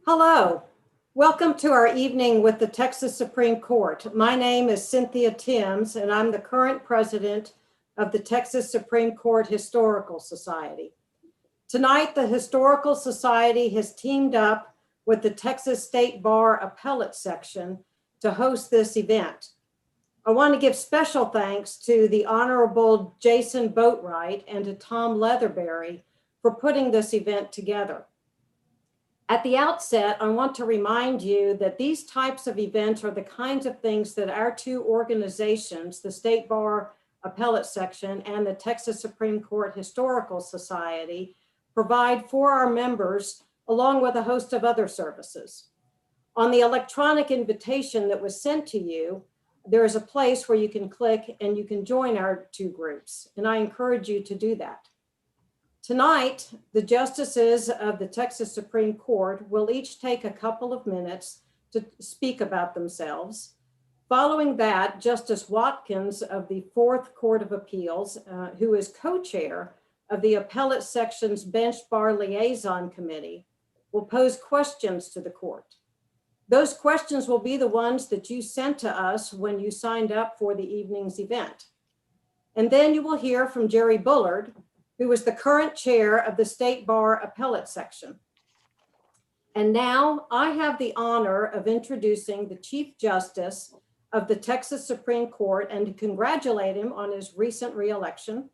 Hello, welcome to our evening with the Texas Supreme Court. My name is Cynthia Timms, and I'm the current president of the Texas Supreme Court Historical Society. Tonight, the Historical Society has teamed up with the Texas State Bar Appellate Section to host this event. I want to give special thanks to the Honorable Jason Boatwright and to Tom Leatherberry for putting this event together. At the outset, I want to remind you that these types of events are the kinds of things that our two organizations, the State Bar Appellate Section and the Texas Supreme Court Historical Society, provide for our members, along with a host of other services. On the electronic invitation that was sent to you, there is a place where you can click and you can join our two groups, and I encourage you to do that. Tonight, the justices of the Texas Supreme Court will each take a couple of minutes to speak about themselves. Following that, Justice Watkins of the Fourth Court of Appeals, who is co-chair of the Appellate Section's Bench Bar Liaison Committee, will pose questions to the court. Those questions will be the ones that you sent to us when you signed up for the evening's event. And then you will hear from Jerry Bullard, who is the current chair of the State Bar Appellate Section. And now I have the honor of introducing the Chief Justice of the Texas Supreme Court and to congratulate him on his recent reelection.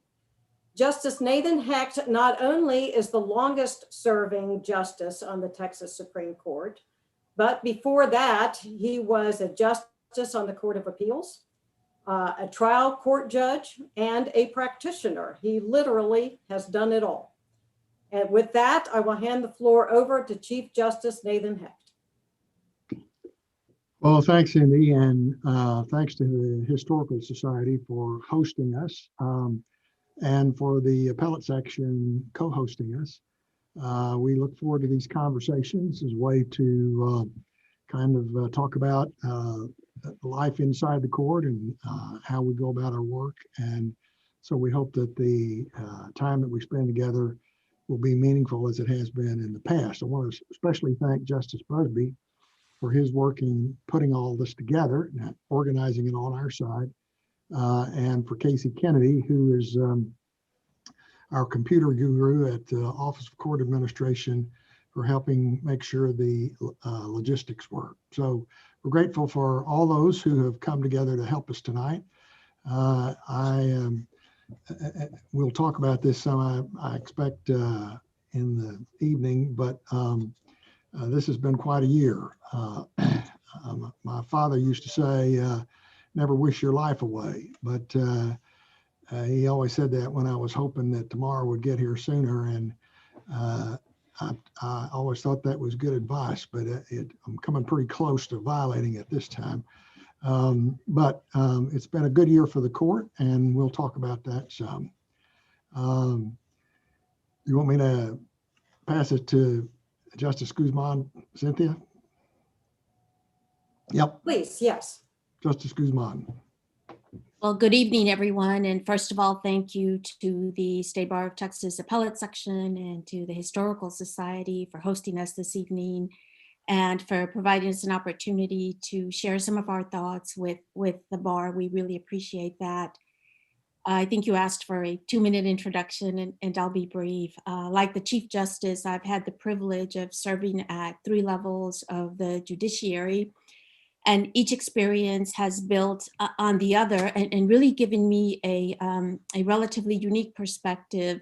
Justice Nathan Hecht not only is the longest serving justice on the Texas Supreme Court, but before that, he was a justice on the Court of Appeals, a trial court judge, and a practitioner. He literally has done it all. And with that, I will hand the floor over to Chief Justice Nathan Hecht. Well, thanks, Cindy, and thanks to the Historical Society for hosting us and for the Appellate Section co-hosting us. We look forward to these conversations as a way to talk about life inside the court and how we go about our work. And so we hope that the time that we spend together will be meaningful as it has been in the past. I want to especially thank Justice Busby for his work in putting all this together, and organizing it on our side, and for Casey Kennedy, who is our computer guru at the Office of Court Administration, for helping make sure the logistics work. So we're grateful for all those who have come together to help us tonight. We'll talk about this some, I expect, in the evening, but this has been quite a year. My father used to say, never wish your life away, but he always said that when I was hoping that tomorrow would get here sooner, and I always thought that was good advice, but I'm coming pretty close to violating it this time. But it's been a good year for the court, and we'll talk about that some. You want me to pass it to Justice Guzman, Cynthia? Yep. Please, yes. Justice Guzman. Well, good evening, everyone. And first of all, thank you to the State Bar of Texas Appellate Section and to the Historical Society for hosting us this evening and for providing us an opportunity to share some of our thoughts with the bar. We really appreciate that. I think you asked for a 2-minute introduction, and I'll be brief. Like the Chief Justice, I've had the privilege of serving at 3 levels of the judiciary, and each experience has built on the other and really given me a relatively unique perspective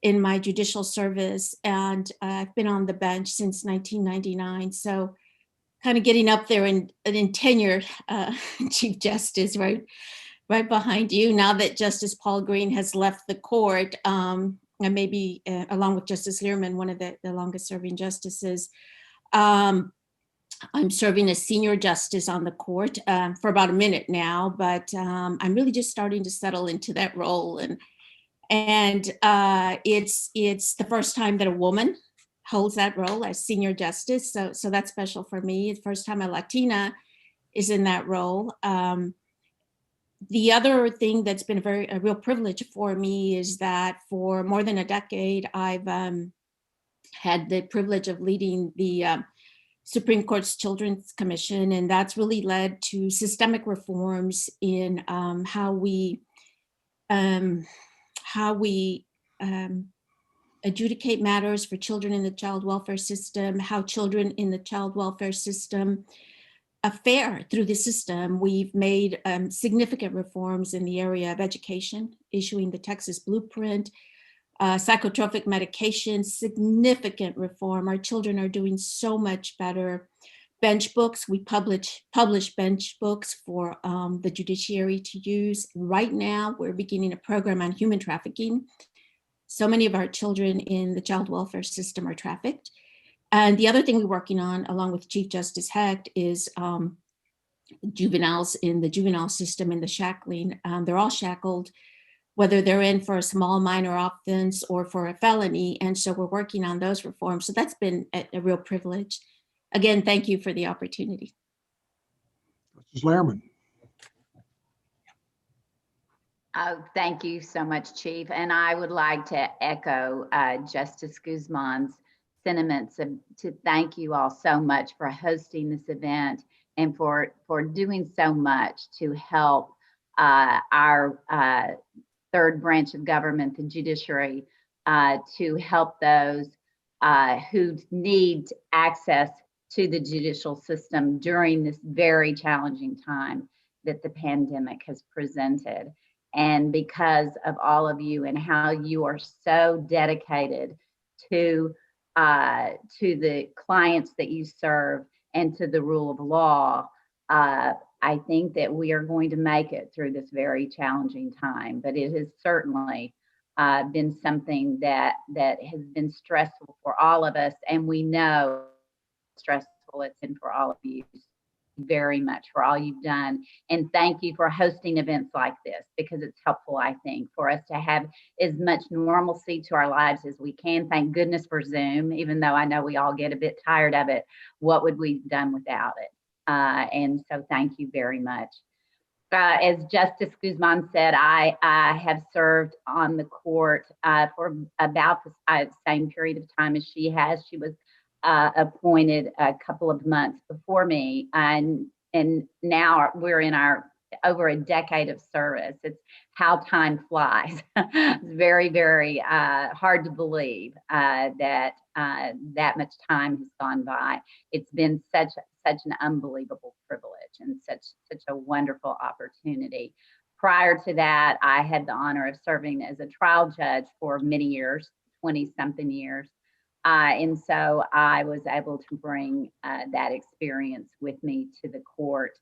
in my judicial service. And I've been on the bench since 1999. So kind of getting up there in tenure, Chief Justice, right behind you. Now that Justice Paul Green has left the court, and maybe along with Justice Learman, one of the longest serving justices, I'm serving as senior justice on the court for about a minute now, but I'm really just starting to settle into that role. And it's the first time that a woman holds that role as senior justice. So that's special for me. The first time a Latina is in that role. The other thing that's been a real privilege for me is that for more than a decade, I've had the privilege of leading the Supreme Court's Children's Commission, and that's really led to systemic reforms in how we adjudicate matters for children in the child welfare system, how children in the child welfare system fare through the system. We've made significant reforms in the area of education, issuing the Texas Blueprint, psychotropic medication, significant reform. Our children are doing so much better. Bench books, we publish bench books for the judiciary to use. Right now, we're beginning a program on human trafficking. So many of our children in the child welfare system are trafficked. And the other thing we're working on, along with Chief Justice Hecht, is juveniles in the juvenile system in the shackling. They're all shackled, whether they're in for a small minor offense or for a felony. And so we're working on those reforms. So that's been a real privilege. Again, thank you for the opportunity. Justice Lehrman. Oh, thank you so much, Chief. And I would like to echo Justice Guzman's sentiments to thank you all so much for hosting this event and for doing so much to help our third branch of government, the judiciary, to help those who need access to the judicial system during this very challenging time that the pandemic has presented. And because of all of you and how you are so dedicated to the clients that you serve and to the rule of law, I think that we are going to make it through this very challenging time. But it has certainly been something that has been stressful for all of us, and we know how stressful it's been for all of you. Very much for all you've done, and thank you for hosting events like this, because it's helpful, I think, for us to have as much normalcy to our lives as we can. Thank goodness for Zoom, even though I know we all get a bit tired of it. What would we have done without it? And so thank you very much. As Justice Guzman said, I have served on the court for about the same period of time as she has. She was appointed a couple of months before me, and now we're in our over a decade of service. It's how time flies. It's very, very hard to believe that that much time has gone by. It's been such an unbelievable privilege and such a wonderful opportunity. Prior to that, I had the honor of serving as a trial judge for many years, 20-something years. And so I was able to bring that experience with me to the court.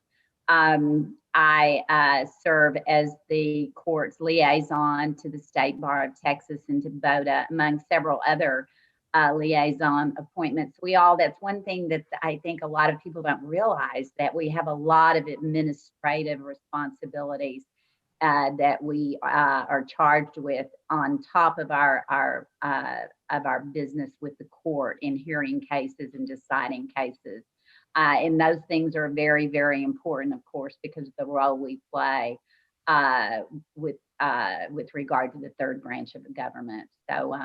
I serve as the court's liaison to the State Bar of Texas and to BOTA, among several other liaison appointments. That's one thing that I think a lot of people don't realize, that we have a lot of administrative responsibilities that we are charged with on top of our business with the court in hearing cases and deciding cases. And those things are very, very important, of course, because of the role we play with regard to the third branch of the government. So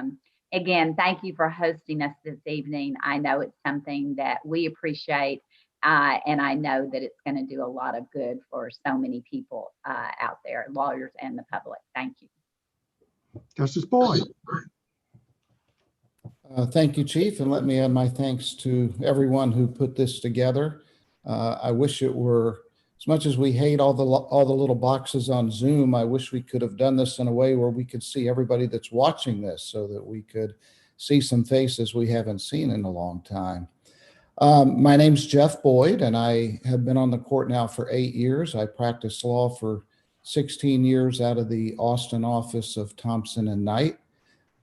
again, thank you for hosting us this evening. I know it's something that we appreciate. And I know that it's going to do a lot of good for so many people out there, lawyers and the public. Thank you. Justice Boyd. Thank you, Chief, and let me add my thanks to everyone who put this together. I wish it were, as much as we hate all the little boxes on Zoom, I wish we could have done this in a way where we could see everybody that's watching this, so that we could see some faces we haven't seen in a long time. My name's Jeff Boyd, and I have been on the court now for 8 years. I practiced law for 16 years out of the Austin office of Thompson and Knight.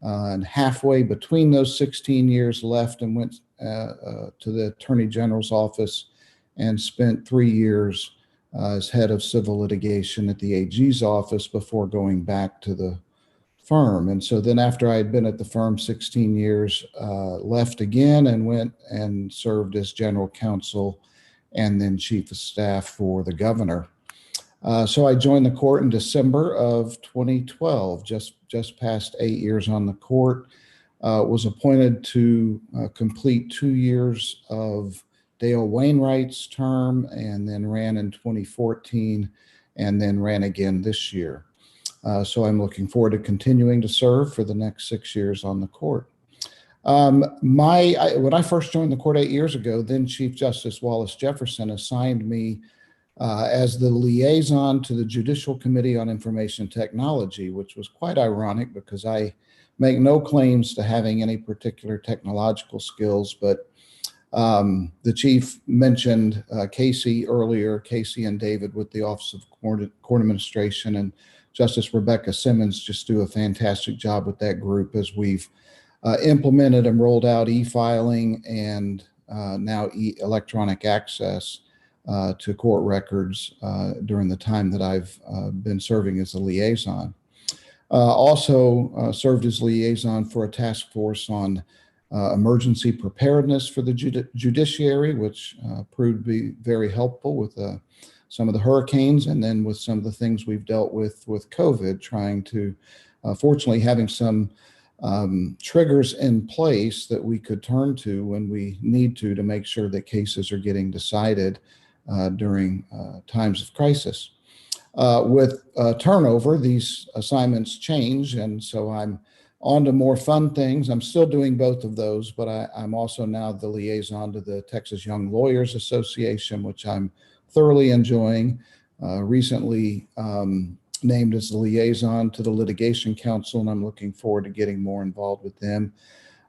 And halfway between those 16 years left and went to the Attorney General's office and spent 3 years as head of civil litigation at the AG's office before going back to the firm. And so then after I had been at the firm 16 years, left again and went and served as general counsel and then chief of staff for the governor. So I joined the court in December of 2012, just past 8 years on the court. Was appointed to complete 2 years of Dale Wainwright's term, and then ran in 2014, and then ran again this year. So I'm looking forward to continuing to serve for the next 6 years on the court. When I first joined the court 8 years ago, then Chief Justice Wallace Jefferson assigned me as the liaison to the Judicial Committee on Information Technology, which was quite ironic because I make no claims to having any particular technological skills, but the chief mentioned Casey earlier, Casey and David with the Office of Court Administration, and Justice Rebecca Simmons just do a fantastic job with that group as we've implemented and rolled out e-filing and now electronic access to court records during the time that I've been serving as a liaison. Also served as liaison for a task force on emergency preparedness for the judiciary, which proved to be very helpful with some of the hurricanes, and then with some of the things we've dealt with COVID, trying to, fortunately, having some triggers in place that we could turn to when we need to make sure that cases are getting decided during times of crisis. With turnover, these assignments change, and so I'm on to more fun things. I'm still doing both of those, but I'm also now the liaison to the Texas Young Lawyers Association, which I'm thoroughly enjoying. Recently named as the liaison to the Litigation Council, and I'm looking forward to getting more involved with them.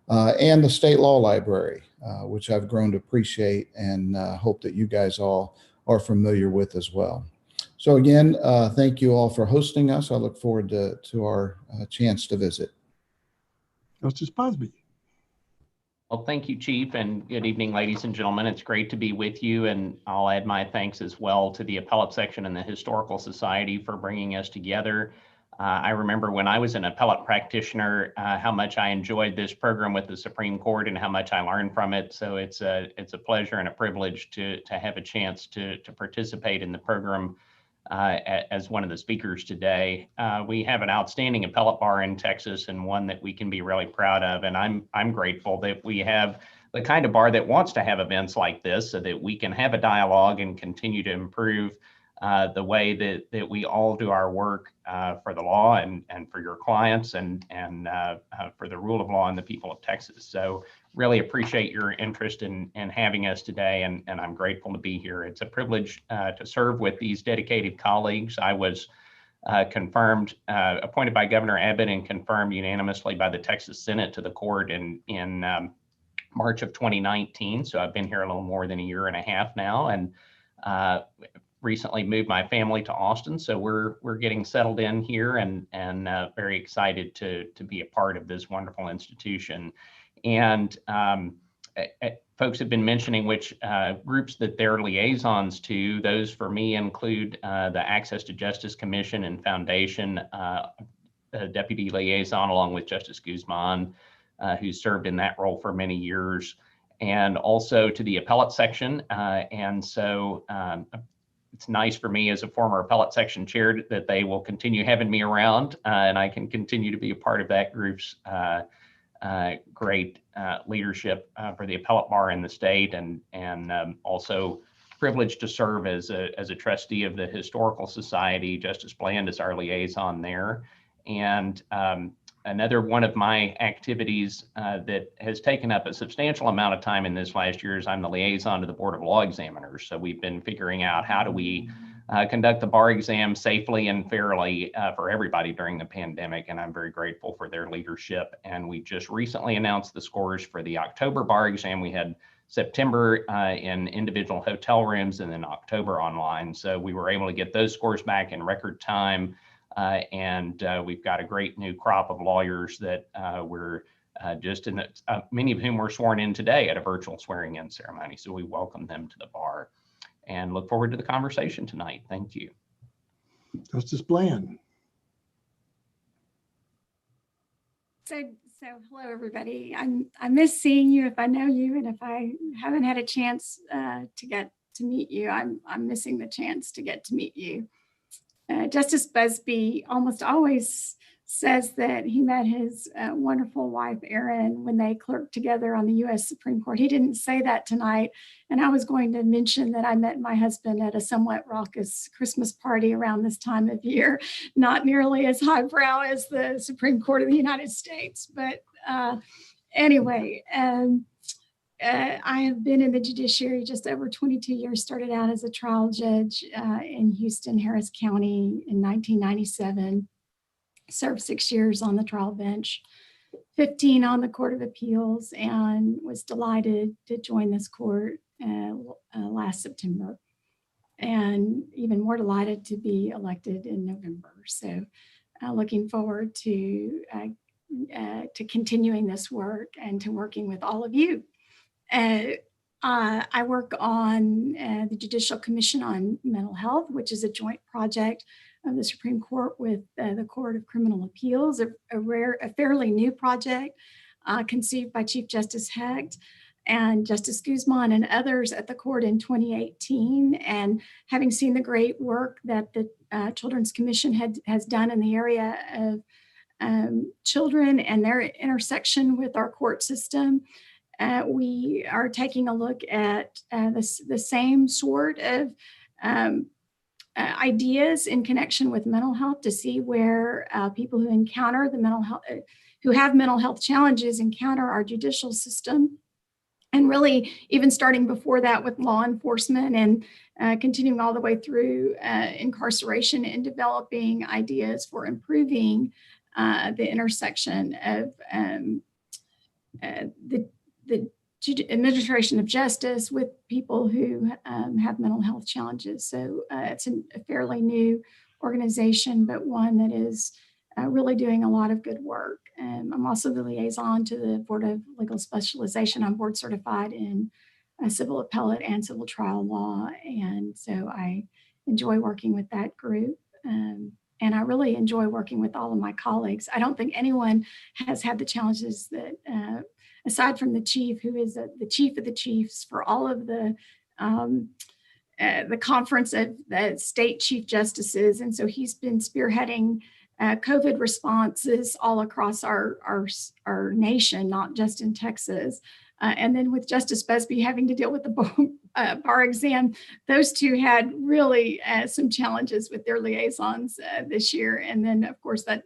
And the State Law Library, which I've grown to appreciate and hope that you guys all are familiar with as well. So again, thank you all for hosting us. I look forward to our chance to visit. Justice Busby. Well, thank you, Chief, and good evening, ladies and gentlemen. It's great to be with you, and I'll add my thanks as well to the Appellate Section and the Historical Society for bringing us together. I remember when I was an appellate practitioner, how much I enjoyed this program with the Supreme Court and how much I learned from it. So it's a pleasure and a privilege to have a chance to participate in the program as one of the speakers today. We have an outstanding appellate bar in Texas, and one that we can be really proud of. And I'm grateful that we have the kind of bar that wants to have events like this so that we can have a dialogue and continue to improve the way that we all do our work for the law and for your clients and for the rule of law and the people of Texas. So really appreciate your interest in having us today, and I'm grateful to be here. It's a privilege to serve with these dedicated colleagues. I was appointed by Governor Abbott and confirmed unanimously by the Texas Senate to the court in March of 2019. So I've been here a little more than a year and a half now, and recently moved my family to Austin. So we're getting settled in here and very excited to be a part of this wonderful institution. And folks have been mentioning which groups that they're liaisons to. Those for me include the Access to Justice Commission and Foundation, deputy liaison, along with Justice Guzman, who served in that role for many years, and also to the appellate section. And so it's nice for me as a former appellate section chair that they will continue having me around, and I can continue to be a part of that group's great leadership for the appellate bar in the state, and also privileged to serve as a trustee of the Historical Society. Justice Bland is our liaison there. And another one of my activities that has taken up a substantial amount of time in this last year is I'm the liaison to the Board of Law Examiners. So we've been figuring out how do we conduct the bar exam safely and fairly for everybody during the pandemic, and I'm very grateful for their leadership. And we just recently announced the scores for the October bar exam. We had September in individual hotel rooms and then October online. So we were able to get those scores back in record time. And we've got a great new crop of lawyers that we're just in, many of whom were sworn in today at a virtual swearing in ceremony. So we welcome them to the bar and look forward to the conversation tonight. Thank you. Justice Bland. So hello, everybody. I miss seeing you if I know you, and if I haven't had a chance to get to meet you, I'm missing the chance to get to meet you. Justice Busby almost always says that he met his wonderful wife, Erin, when they clerked together on the U.S. Supreme Court. He didn't say that tonight. And I was going to mention that I met my husband at a somewhat raucous Christmas party around this time of year, not nearly as highbrow as the Supreme Court of the United States. But anyway, I have been in the judiciary just over 22 years, started out as a trial judge in Houston, Harris County in 1997. Served 6 years on the trial bench, 15 on the Court of Appeals, and was delighted to join this court last September. And even more delighted to be elected in November. So looking forward to continuing this work and to working with all of you. I work on the Judicial Commission on Mental Health, which is a joint project of the Supreme Court with the Court of Criminal Appeals, a fairly new project conceived by Chief Justice Hecht and Justice Guzman and others at the court in 2018. And having seen the great work that the Children's Commission has done in the area of children and their intersection with our court system, we are taking a look at the same sort of ideas in connection with mental health to see where people who encounter the mental health, who have mental health challenges, encounter our judicial system. And really, even starting before that with law enforcement and continuing all the way through incarceration and developing ideas for improving the intersection of the administration of justice with people who have mental health challenges. So it's a fairly new organization, but one that is really doing a lot of good work. I'm also the liaison to the Board of Legal Specialization. I'm board certified in civil appellate and civil trial law. And so I enjoy working with that group. And I really enjoy working with all of my colleagues. I don't think anyone has had the challenges that aside from the chief, who is the chief of the chiefs for all of the conference of the state chief justices. And so he's been spearheading COVID responses all across our nation, not just in Texas. And then with Justice Busby having to deal with the bar exam, those two had really some challenges with their liaisons this year. And then, of course, that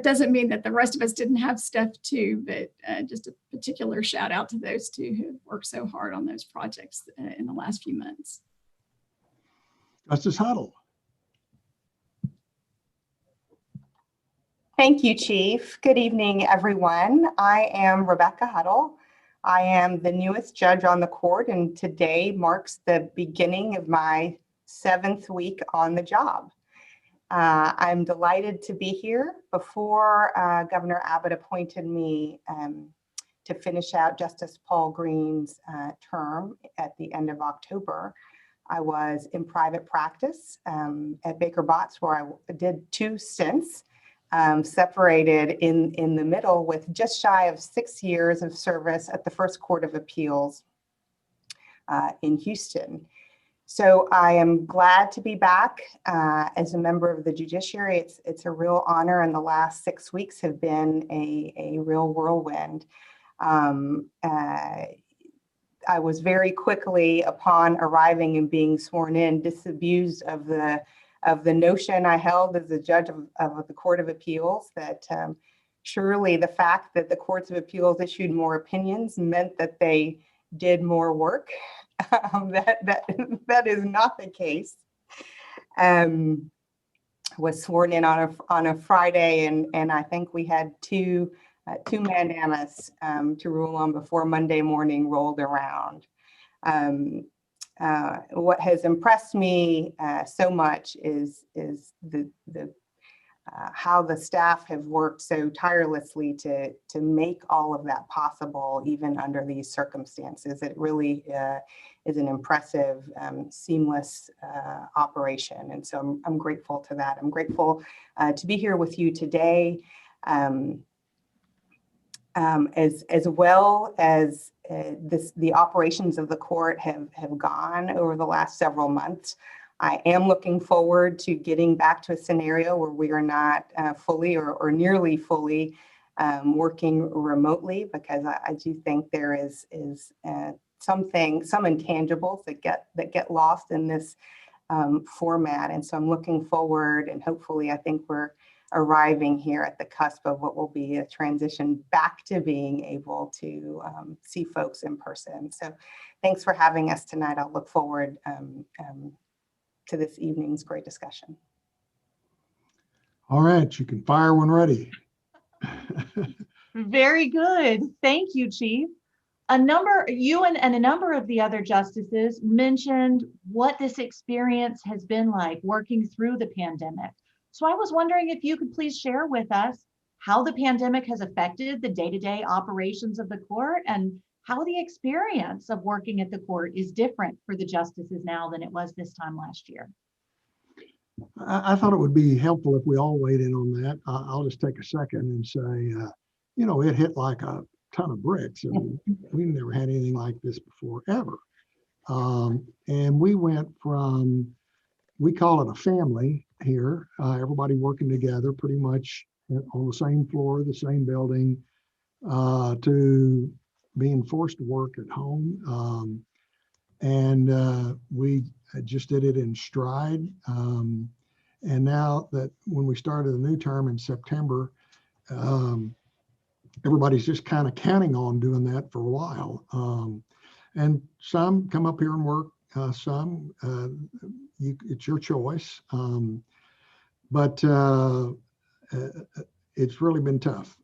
doesn't mean that the rest of us didn't have stuff too, but just a particular shout out to those two who worked so hard on those projects in the last few months. Justice Huddle. Thank you, Chief. Good evening, everyone. I am Rebecca Huddle. I am the newest judge on the court, and today marks the beginning of my 7th week on the job. I'm delighted to be here. Before Governor Abbott appointed me to finish out Justice Paul Green's term at the end of October, I was in private practice at Baker Botts, where I did 2 stints, separated in the middle with just shy of 6 years of service at the First Court of Appeals in Houston. So I am glad to be back as a member of the judiciary. It's a real honor, and the last 6 weeks have been a real whirlwind. I was very quickly, upon arriving and being sworn in, disabused of the notion I held as a judge of the Court of Appeals that surely the fact that the Courts of Appeals issued more opinions meant that they did more work. That is not the case. Was sworn in on a Friday, and I think we had two mandamus to rule on before Monday morning rolled around. What has impressed me so much is the how the staff have worked so tirelessly to make all of that possible, even under these circumstances. It really is an impressive, seamless operation. And so I'm grateful to that. I'm grateful to be here with you today. As well as the operations of the court have gone over the last several months. I am looking forward to getting back to a scenario where we are not fully or nearly fully working remotely, because I do think there is some intangibles that get lost in this format. And so I'm looking forward, and hopefully I think we're arriving here at the cusp of what will be a transition back to being able to see folks in person. So thanks for having us tonight. I'll look forward to this evening's great discussion. All right, you can fire when ready. Very good. Thank you, Chief. You and a number of the other justices mentioned what this experience has been like working through the pandemic. So I was wondering if you could please share with us how the pandemic has affected the day-to-day operations of the court, and how the experience of working at the court is different for the justices now than it was this time last year. I thought it would be helpful if we all weighed in on that. I'll just take a second and say, it hit like a ton of bricks, and we've never had anything like this before, ever. And we went from, we call it a family here, everybody working together pretty much on the same floor, the same building, to being forced to work at home. And we just did it in stride. And now that when we started the new term in September, everybody's just kind of counting on doing that for a while. And some come up here and work, some, it's your choice. But it's really been tough.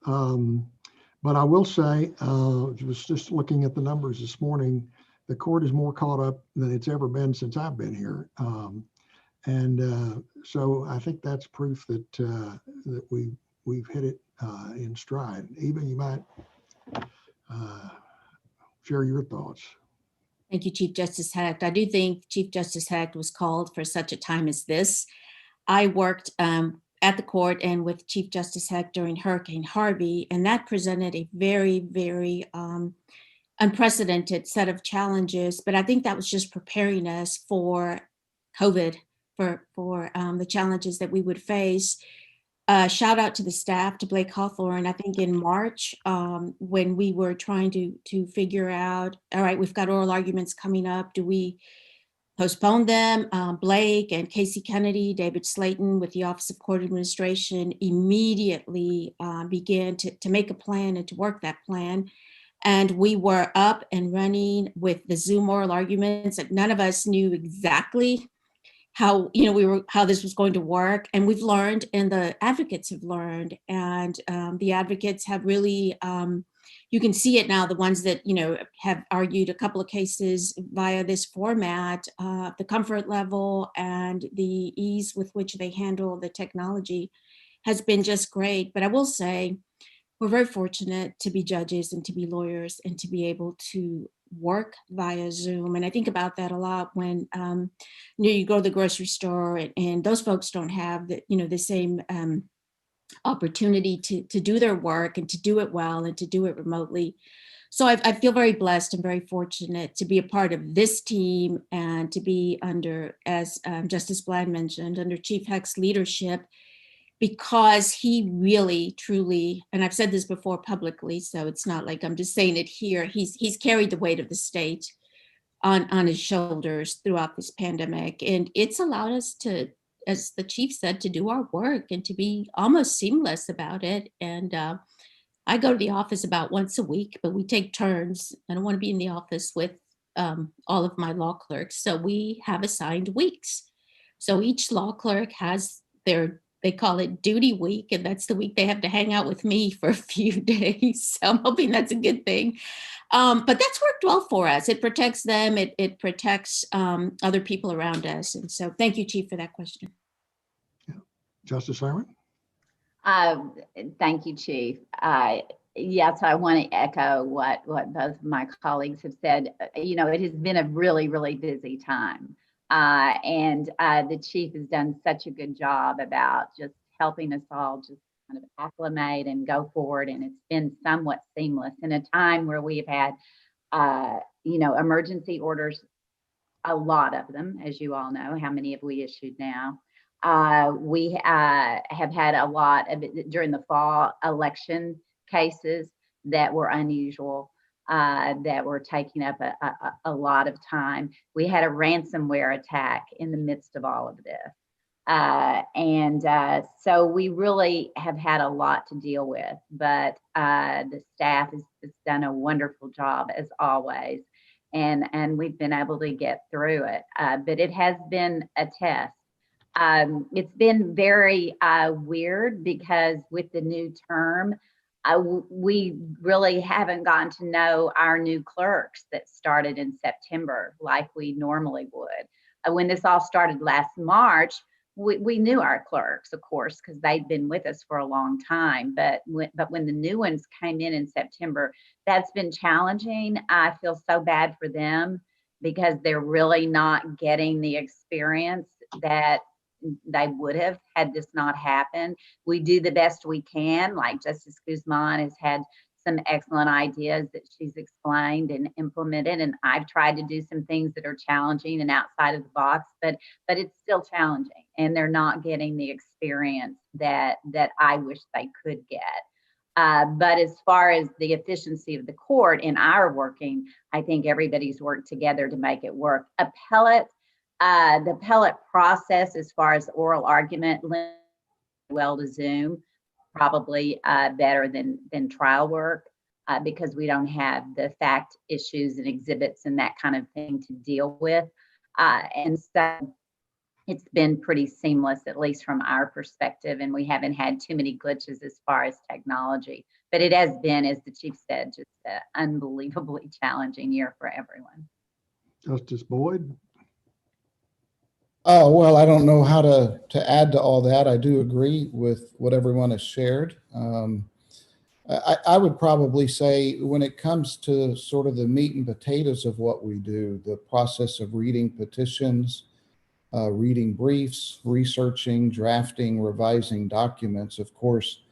But I will say, I was just looking at the numbers this morning, the court is more caught up than it's ever been since I've been here. So I think that's proof that we've hit it in stride. Eva, you might share your thoughts. Thank you, Chief Justice Hecht. I do think Chief Justice Hecht was called for such a time as this. I worked at the court and with Chief Justice Hecht during Hurricane Harvey, and that presented a very, very unprecedented set of challenges. But I think that was just preparing us for COVID, for the challenges that we would face. Shout out to the staff, to Blake Hawthorne. I think in March, when we were trying to figure out, all right, we've got oral arguments coming up, do we postpone them? Blake and Casey Kennedy, David Slayton with the Office of Court Administration immediately began to make a plan and to work that plan. And we were up and running with the Zoom oral arguments that none of us knew exactly how this was going to work. And we've learned, and the advocates have learned, and the advocates have really, you can see it now, the ones that, have argued a couple of cases via this format, the comfort level and the ease with which they handle the technology has been just great. But I will say, we're very fortunate to be judges and to be lawyers and to be able to work via Zoom. And I think about that a lot when you go to the grocery store, and those folks don't have the same opportunity to do their work and to do it well and to do it remotely. So I feel very blessed and very fortunate to be a part of this team and to be under, as Justice Bland mentioned, under Chief Hecht's leadership, because he really, truly, and I've said this before publicly, so it's not like I'm just saying it here, he's carried the weight of the state on his shoulders throughout this pandemic. And it's allowed us to, as the chief said, to do our work and to be almost seamless about it. And I go to the office about once a week, but we take turns. I don't want to be in the office with all of my law clerks. So we have assigned weeks. So each law clerk has they call it duty week, and that's the week they have to hang out with me for a few days. So I'm hoping that's a good thing. But that's worked well for us. It protects them. It protects other people around us. And so thank you, Chief, for that question. Yeah. Justice Simon? Thank you, Chief. Yes, I want to echo what both of my colleagues have said. It has been a really, really busy time. And the chief has done such a good job about just helping us all just kind of acclimate and go forward. And it's been somewhat seamless in a time where we've had, emergency orders a lot of them, as you all know. How many have we issued now? We have had a lot of it during the fall election cases that were unusual, that were taking up a lot of time. We had a ransomware attack in the midst of all of this. So we really have had a lot to deal with, but the staff has done a wonderful job as always. And we've been able to get through it, but it has been a test. It's been very weird because with the new term, we really haven't gotten to know our new clerks that started in September like we normally would. When this all started last March, we knew our clerks, of course, because they'd been with us for a long time. But when the new ones came in September, that's been challenging. I feel so bad for them because they're really not getting the experience that they would have had this not happened. We do the best we can. Like Justice Guzman has had some excellent ideas that she's explained and implemented, and I've tried to do some things that are challenging and outside of the box, but it's still challenging, and they're not getting the experience that I wish they could get. But as far as the efficiency of the court in our working, I think everybody's worked together to make it work. The appellate process, as far as oral argument, well to Zoom, probably better than trial work, because we don't have the fact issues and exhibits and that kind of thing to deal with. And so it's been pretty seamless, at least from our perspective, and we haven't had too many glitches as far as technology. But it has been, as the chief said, just an unbelievably challenging year for everyone. Justice Boyd? Oh, well, I don't know how to add to all that. I do agree with what everyone has shared. I would probably say when it comes to sort of the meat and potatoes of what we do, the process of reading petitions, reading briefs, researching, drafting, revising documents, of course,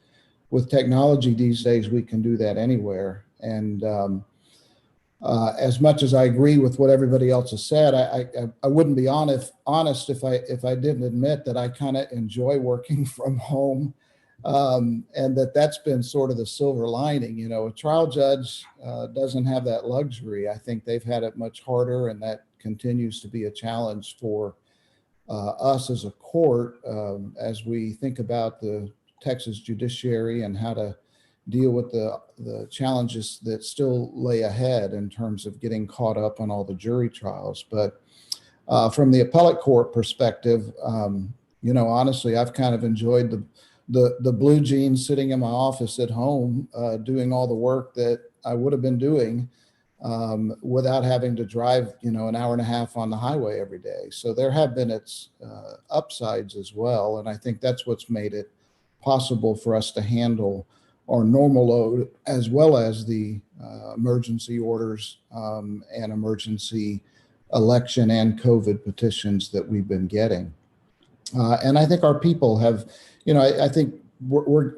with technology these days, we can do that anywhere. And as much as I agree with what everybody else has said, I wouldn't be honest if I didn't admit that I kind of enjoy working from home, and that's been sort of the silver lining. You know, a trial judge doesn't have that luxury. I think they've had it much harder, and that continues to be a challenge for us as a court as we think about the Texas judiciary and how to deal with the challenges that still lay ahead in terms of getting caught up on all the jury trials. But from the appellate court perspective, you know, honestly, I've kind of enjoyed the blue jeans sitting in my office at home, doing all the work that I would have been doing without having to drive, you know, an hour and a half on the highway every day. So there have been its upsides as well. And I think that's what's made it possible for us to handle our normal load, as well as the emergency orders and emergency election and COVID petitions that we've been getting. And I think our people have, you know, I think we're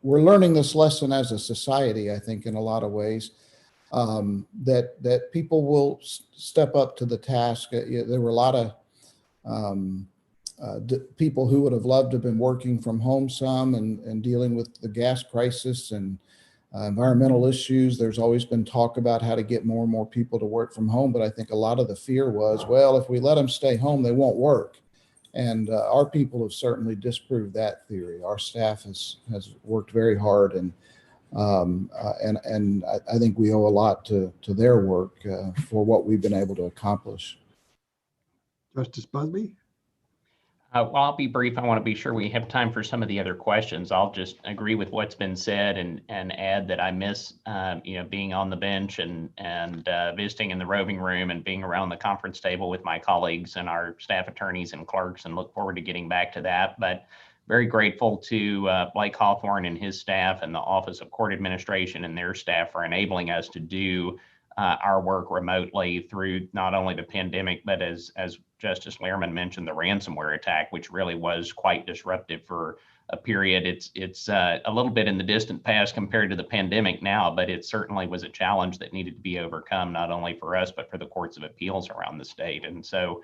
learning this lesson as a society, I think, in a lot of ways, that people will step up to the task. There were a lot of people who would have loved to have been working from home some and dealing with the gas crisis and environmental issues. There's always been talk about how to get more and more people to work from home. But I think a lot of the fear was, well, if we let them stay home, they won't work. And our people have certainly disproved that theory. Our staff has worked very hard, and I think we owe a lot to their work for what we've been able to accomplish. Justice Busby? Well, I'll be brief. I want to be sure we have time for some of the other questions. I'll just agree with what's been said and add that I miss, you know, being on the bench and visiting in the roving room and being around the conference table with my colleagues and our staff attorneys and clerks, and look forward to getting back to that. But very grateful to Blake Hawthorne and his staff and the Office of Court Administration and their staff for enabling us to do our work remotely through not only the pandemic, but as Justice Lehrman mentioned, the ransomware attack, which really was quite disruptive for a period. It's a little bit in the distant past compared to the pandemic now, but it certainly was a challenge that needed to be overcome, not only for us, but for the courts of appeals around the state. And so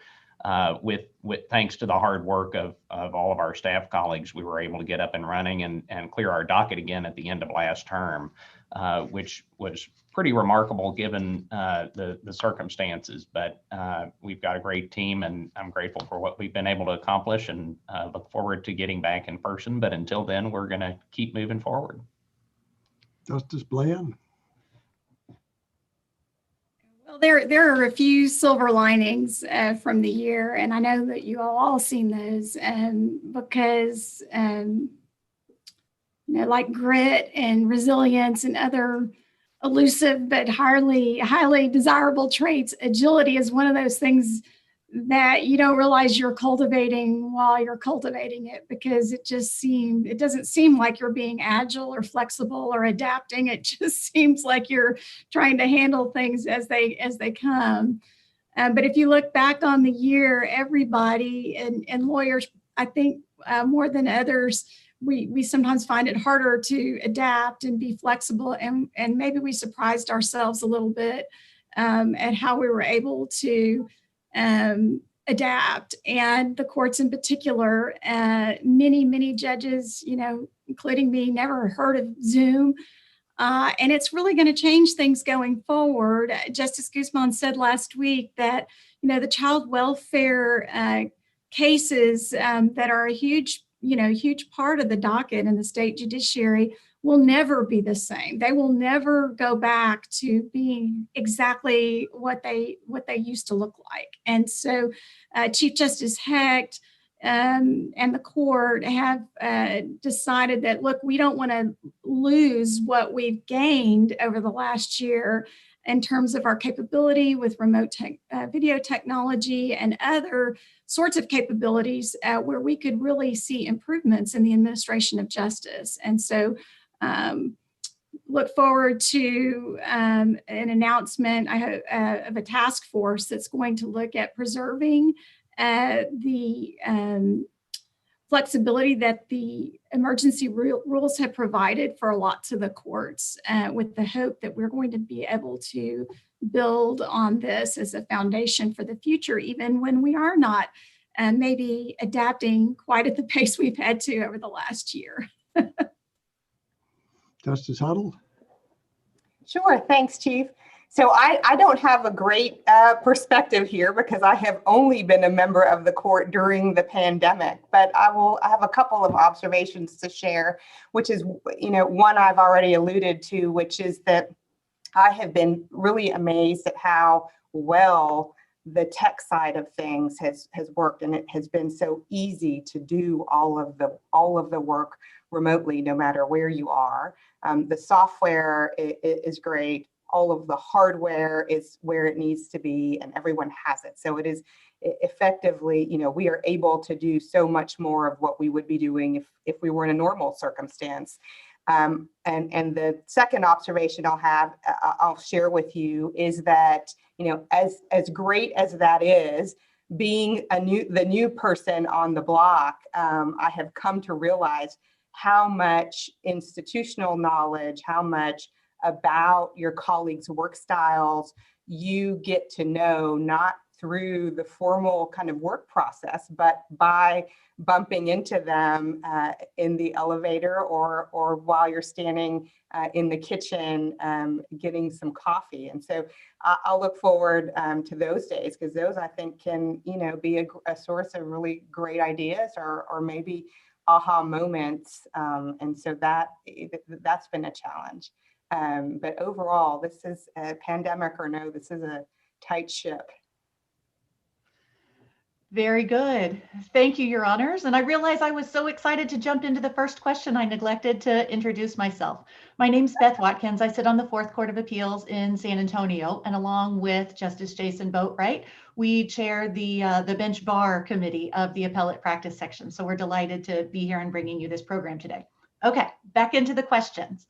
with thanks to the hard work of all of our staff colleagues, we were able to get up and running and clear our docket again at the end of last term, which was pretty remarkable given the circumstances. But we've got a great team, and I'm grateful for what we've been able to accomplish, and look forward to getting back in person. But until then, we're going to keep moving forward. Justice Bland. Well, there are a few silver linings from the year, and I know that you all seen those, because like grit and resilience and other elusive but highly desirable traits, agility is one of those things that you don't realize you're cultivating while you're cultivating it, because it doesn't seem like you're being agile or flexible or adapting. It just seems like you're trying to handle things as they come. But if you look back on the year, everybody and lawyers, I think more than others, we sometimes find it harder to adapt and be flexible, and maybe we surprised ourselves a little bit at how we were able to adapt. And the courts in particular, many judges, including me, never heard of Zoom. And it's really going to change things going forward. Justice Guzman said last week that, the child welfare cases that are a huge part of the docket in the state judiciary will never be the same. They will never go back to being exactly what they used to look like. And so Chief Justice Hecht and the court have decided that, look, we don't want to lose what we've gained over the last year in terms of our capability with remote video technology and other sorts of capabilities where we could really see improvements in the administration of justice. And so look forward to an announcement of a task force that's going to look at preserving the flexibility that the emergency rules have provided for lots of the courts, with the hope that we're going to be able to build on this as a foundation for the future, even when we are not maybe adapting quite at the pace we've had to over the last year. Justice Huddle. Sure, thanks, Chief. So I don't have a great perspective here because I have only been a member of the court during the pandemic, but I have a couple of observations to share, which is, one I've already alluded to, which is that I have been really amazed at how well the tech side of things has worked, and it has been so easy to do all of the work remotely, no matter where you are. The software is great. All of the hardware is where it needs to be, and everyone has it. So it is effectively, we are able to do so much more of what we would be doing if we were in a normal circumstance. And the second observation I'll share with you is that, as great as that is, being the new person on the block, I have come to realize how much institutional knowledge, how much about your colleagues' work styles you get to know, not through the formal kind of work process, but by bumping into them in the elevator or while you're standing in the kitchen getting some coffee. And so I'll look forward to those days, because those, I think, can be a source of really great ideas or maybe aha moments. And so that's been a challenge. But overall, this is a pandemic or no, this is a tight ship. Very good. Thank you, Your Honors. And I realize I was so excited to jump into the first question, I neglected to introduce myself. My name's Beth Watkins. I sit on the Fourth Court of Appeals in San Antonio, and along with Justice Jason Boatwright, we chair the bench bar committee of the appellate practice section. So we're delighted to be here and bringing you this program today. Okay, back into the questions.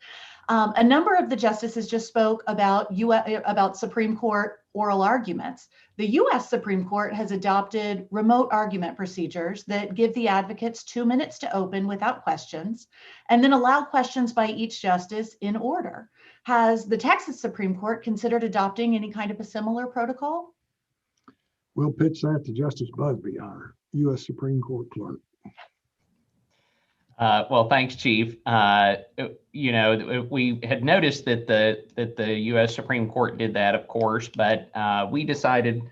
A number of the justices just spoke about Supreme Court oral arguments. The US Supreme Court has adopted remote argument procedures that give the advocates 2 minutes to open without questions, and then allow questions by each justice in order. Has the Texas Supreme Court considered adopting any kind of a similar protocol? We'll pitch that to Justice Busby, our U.S. Supreme Court clerk. Well, thanks, Chief. We had noticed that the U.S. Supreme Court did that, of course, but we decided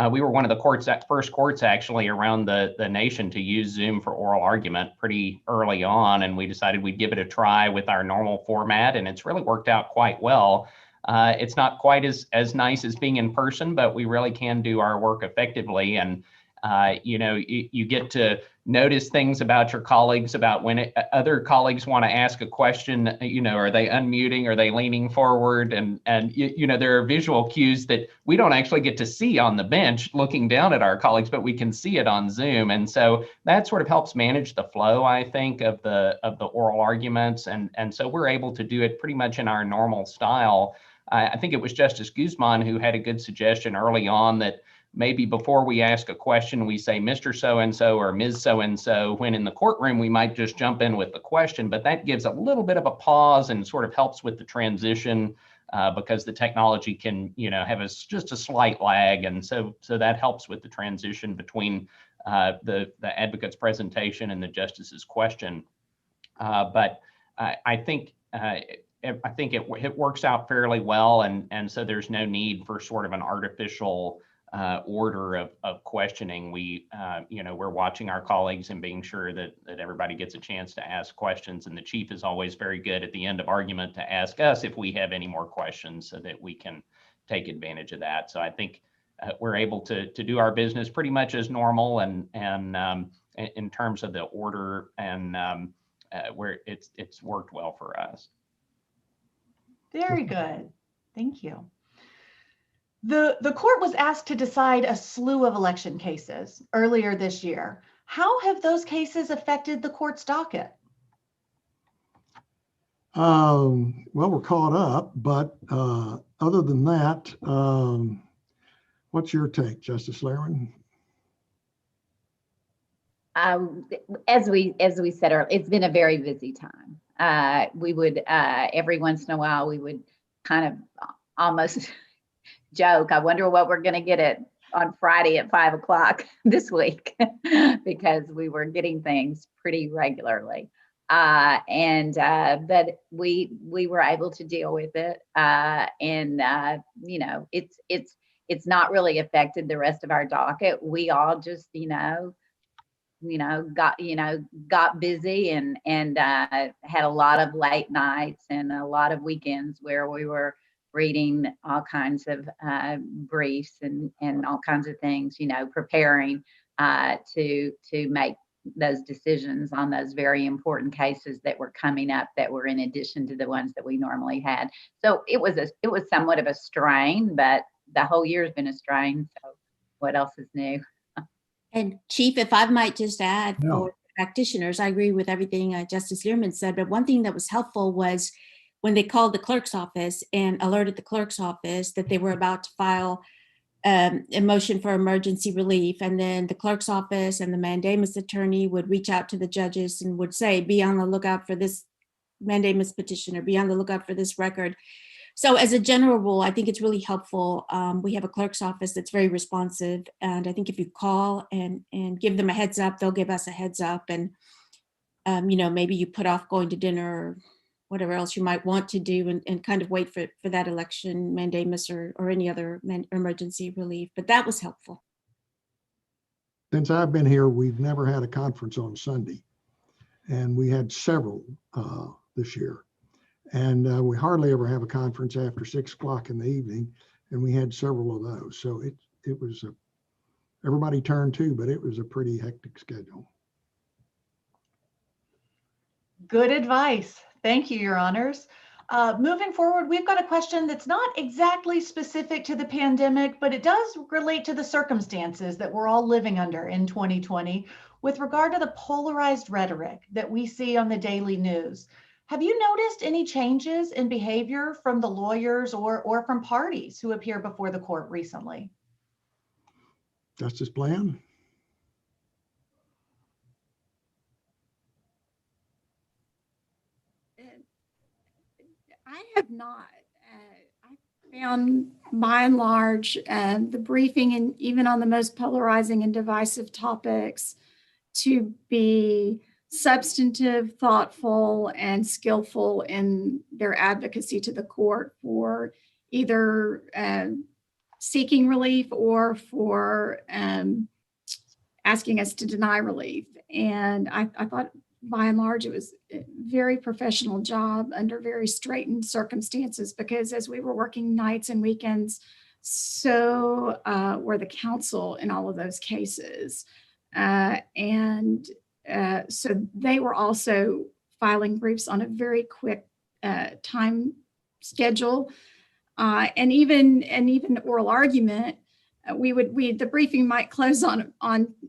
we were one of the first courts actually around the nation to use Zoom for oral argument pretty early on, and we decided we'd give it a try with our normal format, and it's really worked out quite well. It's not quite as nice as being in person, but we really can do our work effectively, and you get to notice things about your colleagues, about when other colleagues want to ask a question, are they unmuting, are they leaning forward? And there are visual cues that we don't actually get to see on the bench looking down at our colleagues, but we can see it on Zoom. And so that sort of helps manage the flow, I think, of the oral arguments. And so we're able to do it pretty much in our normal style. I think it was Justice Guzman who had a good suggestion early on that maybe before we ask a question, we say Mr. So-and-so or Ms. So-and-so, when in the courtroom, we might just jump in with the question, but that gives a little bit of a pause and sort of helps with the transition because the technology can, have just a slight lag. And so that helps with the transition between the advocate's presentation and the justice's question. But I think it works out fairly well. And so there's no need for sort of an artificial order of questioning. We're watching our colleagues and being sure that everybody gets a chance to ask questions. And the chief is always very good at the end of argument to ask us if we have any more questions so that we can take advantage of that. So I think we're able to do our business pretty much as normal and in terms of the order and where it's worked well for us. Very good. Thank you. The court was asked to decide a slew of election cases earlier this year. How have those cases affected the court's docket? Well, we're caught up, but other than that, what's your take, Justice Lairman? As we said earlier, it's been a very busy time. We would every once in a while we would kind of almost joke, I wonder what we're going to get on Friday at 5 o'clock this week, because we were getting things pretty regularly. But we were able to deal with it. It's not really affected the rest of our docket. We all just, got busy and had a lot of late nights and a lot of weekends where we were reading all kinds of briefs and all kinds of things, preparing to make those decisions on those very important cases that were coming up that were in addition to the ones that we normally had. So it was somewhat of a strain, but the whole year has been a strain. So what else is new? And Chief, if I might just add, Yeah. For practitioners, I agree with everything Justice Learman said, but one thing that was helpful was when they called the clerk's office and alerted the clerk's office that they were about to file a motion for emergency relief, and then the clerk's office and the mandamus attorney would reach out to the judges and would say, be on the lookout for this mandamus petition or be on the lookout for this record. So as a general rule, I think it's really helpful. We have a clerk's office that's very responsive. And I think if you call and give them a heads up, they'll give us a heads up. And, maybe you put off going to dinner or whatever else you might want to do and kind of wait for that election mandamus or any other emergency relief. But that was helpful. Since I've been here, we've never had a conference on Sunday. And we had several this year. And we hardly ever have a conference after 6 o'clock in the evening, and we had several of those. So it was everybody turned to, but it was a pretty hectic schedule. Good advice. Thank you, Your Honors. Moving forward, we've got a question that's not exactly specific to the pandemic, but it does relate to the circumstances that we're all living under in 2020 with regard to the polarized rhetoric that we see on the daily news. Have you noticed any changes in behavior from the lawyers or from parties who appear before the court recently? Justice Bland? I have not. I found by and large the briefing, and even on the most polarizing and divisive topics, to be substantive, thoughtful, and skillful in their advocacy to the court for either seeking relief or for asking us to deny relief. And I thought by and large, it was a very professional job under very straitened circumstances, because as we were working nights and weekends, so were the counsel in all of those cases. So they were also filing briefs on a very quick time schedule. And even oral argument, the briefing might close on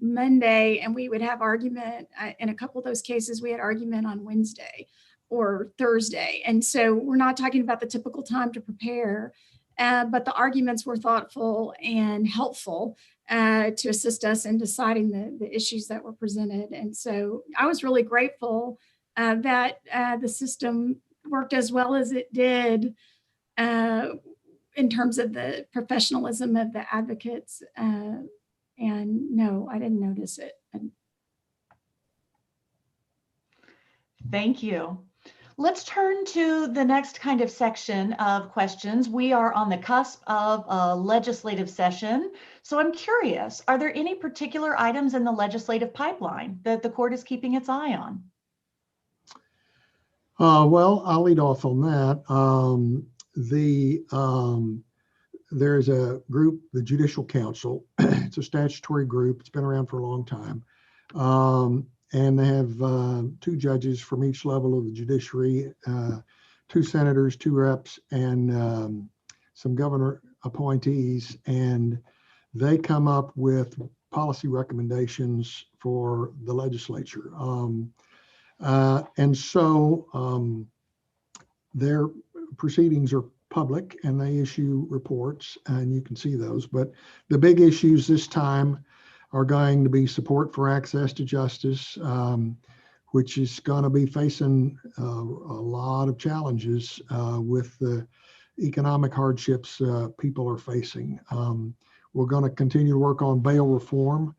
Monday, and we would have argument in a couple of those cases. We had argument on Wednesday or Thursday, and so we're not talking about the typical time to prepare, but the arguments were thoughtful and helpful to assist us in deciding the issues that were presented. And so I was really grateful that the system worked as well as it did in terms of the professionalism of the advocates. And no, I didn't notice it. Thank you. Let's turn to the next kind of section of questions. We are on the cusp of a legislative session. So I'm curious, are there any particular items in the legislative pipeline that the court is keeping its eye on? Well, I'll lead off on that. There's a group, the Judicial Council. It's a statutory group. It's been around for a long time. And they have 2 judges from each level of the judiciary, 2 senators, 2 reps, and some governor appointees. And they come up with policy recommendations for the legislature. And so their proceedings are public, and they issue reports, and you can see those. But the big issues this time are going to be support for access to justice, which is going to be facing a lot of challenges with the economic hardships people are facing. We're going to continue to work on bail reform.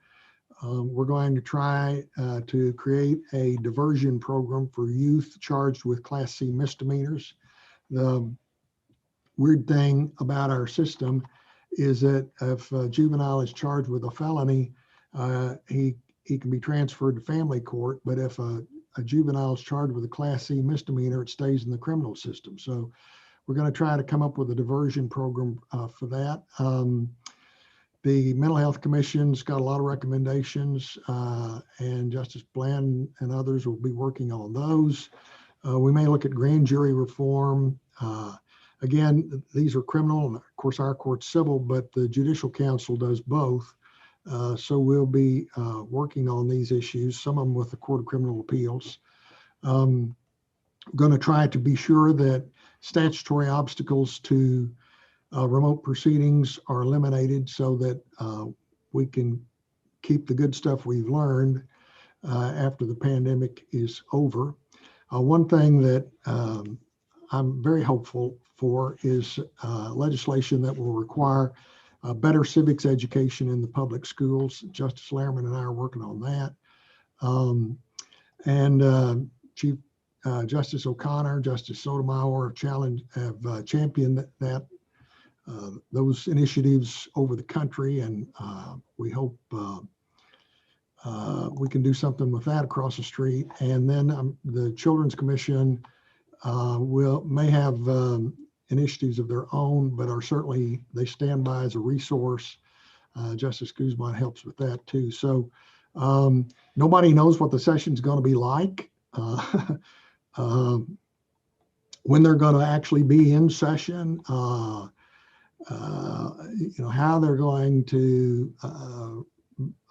We're going to try to create a diversion program for youth charged with Class C misdemeanors. The weird thing about our system is that if a juvenile is charged with a felony, he can be transferred to family court, but if a juvenile is charged with a Class C misdemeanor, it stays in the criminal system. So we're going to try to come up with a diversion program for that. The Mental Health Commission's got a lot of recommendations, and Justice Bland and others will be working on those. We may look at grand jury reform. Again, these are criminal, and of course our court's civil, but the Judicial Council does both. So we'll be working on these issues, some of them with the Court of Criminal Appeals. Going to try to be sure that statutory obstacles to remote proceedings are eliminated so that we can keep the good stuff we've learned after the pandemic is over. One thing that I'm very hopeful for is legislation that will require better civics education in the public schools. Justice Lehrman and I are working on that. Chief Justice O'Connor, Justice Sotomayor have championed those initiatives over the country, and we hope we can do something with that across the street. And then the Children's Commission may have initiatives of their own, but they stand by as a resource. Justice Guzman helps with that too. So nobody knows what the session's going to be like, when they're going to actually be in session, how they're going to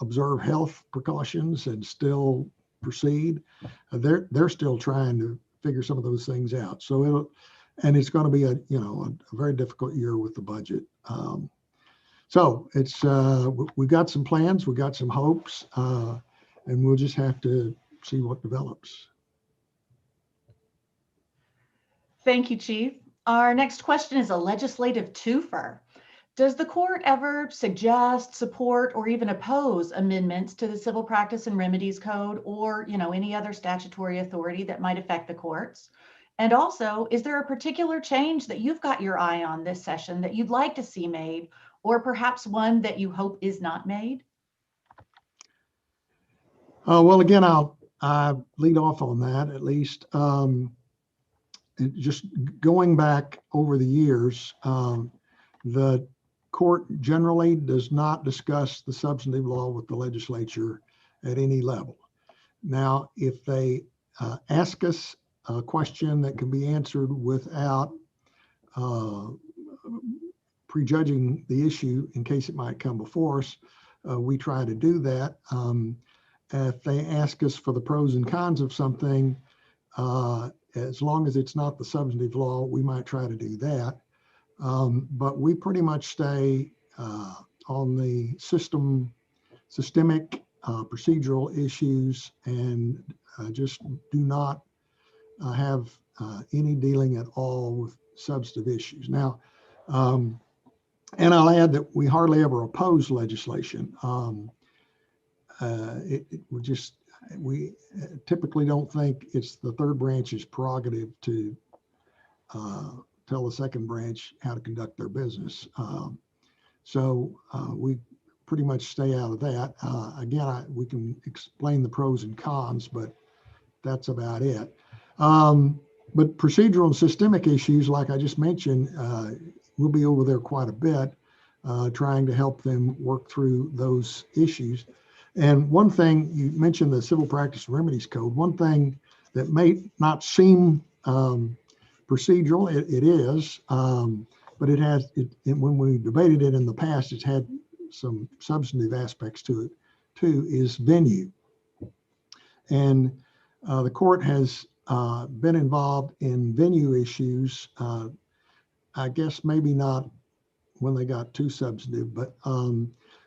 observe health precautions and still proceed. They're still trying to figure some of those things out. So it's going to be a very difficult year with the budget. So it's we've got some plans, we've got some hopes, and we'll just have to see what develops. Thank you, Chief. Our next question is a legislative twofer. Does the court ever suggest, support, or even oppose amendments to the Civil Practice and Remedies Code, or any other statutory authority that might affect the courts? And also, is there a particular change that you've got your eye on this session that you'd like to see made, or perhaps one that you hope is not made? Well, again, I'll lead off on that at least. Just going back over the years, the court generally does not discuss the substantive law with the legislature at any level. Now, if they ask us a question that can be answered without prejudging the issue in case it might come before us, we try to do that. If they ask us for the pros and cons of something, as long as it's not the substantive law, we might try to do that. But we pretty much stay on the systemic procedural issues and just do not have any dealing at all with substantive issues. Now, and I'll add that we hardly ever oppose legislation. We typically don't think it's the third branch's prerogative to tell the second branch how to conduct their business. So we pretty much stay out of that. Again, we can explain the pros and cons, but that's about it. But procedural and systemic issues, like I just mentioned, we'll be over there quite a bit, trying to help them work through those issues. And one thing, you mentioned the Civil Practice and Remedies Code. One thing that may not seem procedural, it is, but it has, when we debated it in the past, it's had some substantive aspects to it too, is venue. And the court has been involved in venue issues, I guess maybe not when they got too substantive, but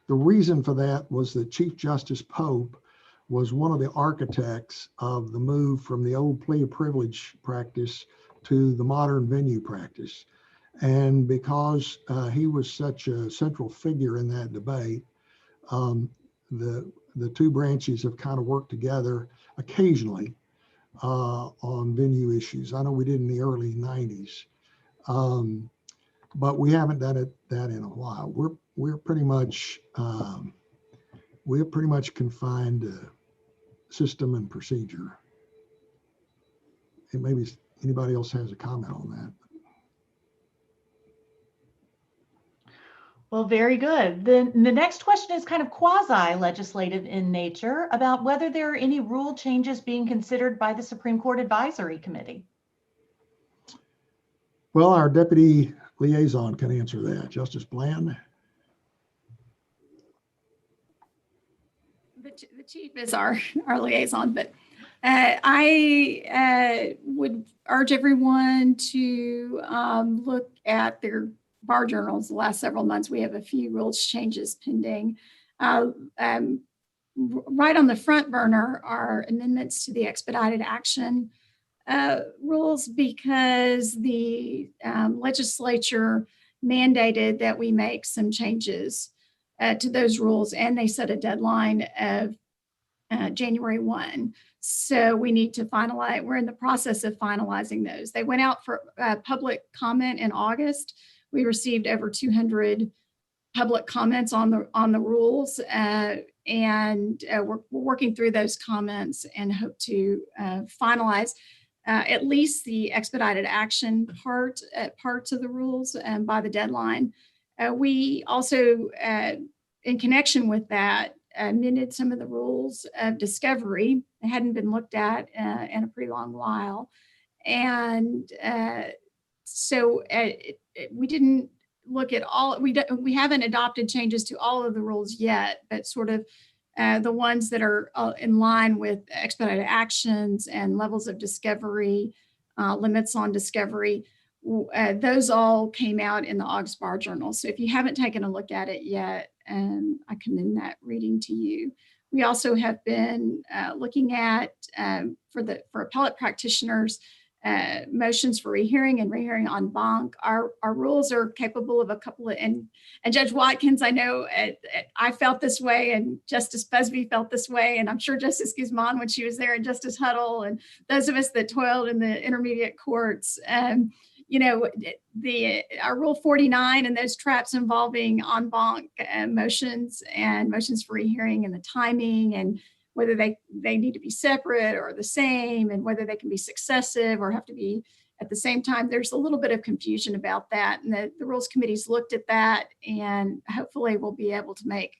the reason for that was that Chief Justice Pope was one of the architects of the move from the old plea of privilege practice to the modern venue practice. And because he was such a central figure in that debate, the two branches have kind of worked together occasionally on venue issues. I know we did in the early 90s, but we haven't done that in a while. We're pretty much confined to system and procedure. And maybe anybody else has a comment on that. Well, very good. Then the next question is kind of quasi-legislative in nature about whether there are any rule changes being considered by the Supreme Court Advisory Committee. Well, our deputy liaison can answer that. Justice Bland. The chief is our liaison, but I would urge everyone to look at their bar journals. The last several months, we have a few rules changes pending. Right on the front burner are amendments to the expedited action rules, because the legislature mandated that we make some changes to those rules, and they set a deadline of January 1. So we need to finalize. We're in the process of finalizing those. They went out for public comment in August. We received over 200 public comments on the rules, and we're working through those comments and hope to finalize at least the expedited action parts of the rules by the deadline. We also, in connection with that, amended some of the rules of discovery. It hadn't been looked at in a pretty long while. And so we didn't look at all, we haven't adopted changes to all of the rules yet, but sort of the ones that are in line with expedited actions and levels of discovery limits on discovery. Those all came out in the August Bar Journal. So if you haven't taken a look at it yet, I commend that reading to you. We also have been looking at, for appellate practitioners, motions for rehearing and rehearing en banc. Our rules are capable of a couple of, and Judge Watkins, I know I felt this way, and Justice Busby felt this way, and I'm sure Justice Guzman when she was there, and Justice Huddle, and those of us that toiled in the intermediate courts. Our Rule 49 and those traps involving en banc motions and motions for rehearing and the timing and whether they need to be separate or the same and whether they can be successive or have to be at the same time. There's a little bit of confusion about that. And the Rules Committee's looked at that, and hopefully we'll be able to make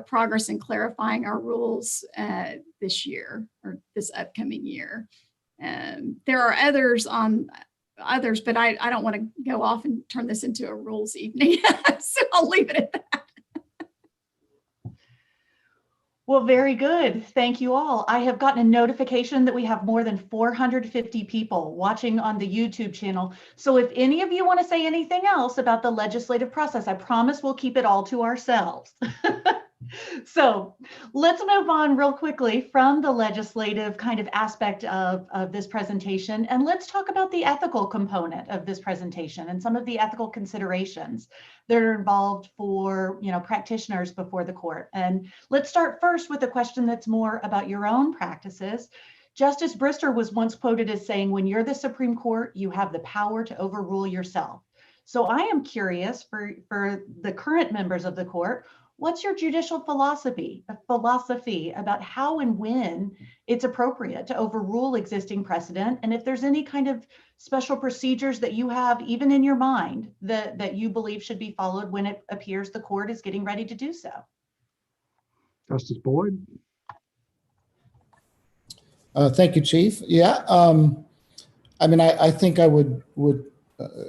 progress in clarifying our rules this year or this upcoming year. There are others, but I don't want to go off and turn this into a rules evening. So I'll leave it at that. Well, very good. Thank you all. I have gotten a notification that we have more than 450 people watching on the YouTube channel. So if any of you want to say anything else about the legislative process, I promise we'll keep it all to ourselves. So let's move on real quickly from the legislative kind of aspect of this presentation, and let's talk about the ethical component of this presentation and some of the ethical considerations that are involved for practitioners before the court. And let's start first with a question that's more about your own practices. Justice Brister was once quoted as saying, "When you're the Supreme Court, you have the power to overrule yourself." So I am curious for the current members of the court, what's your judicial philosophy about how and when it's appropriate to overrule existing precedent? And if there's any kind of special procedures that you have, even in your mind, that you believe should be followed when it appears the court is getting ready to do so? Justice Boyd. Thank you, Chief. Yeah, I think I would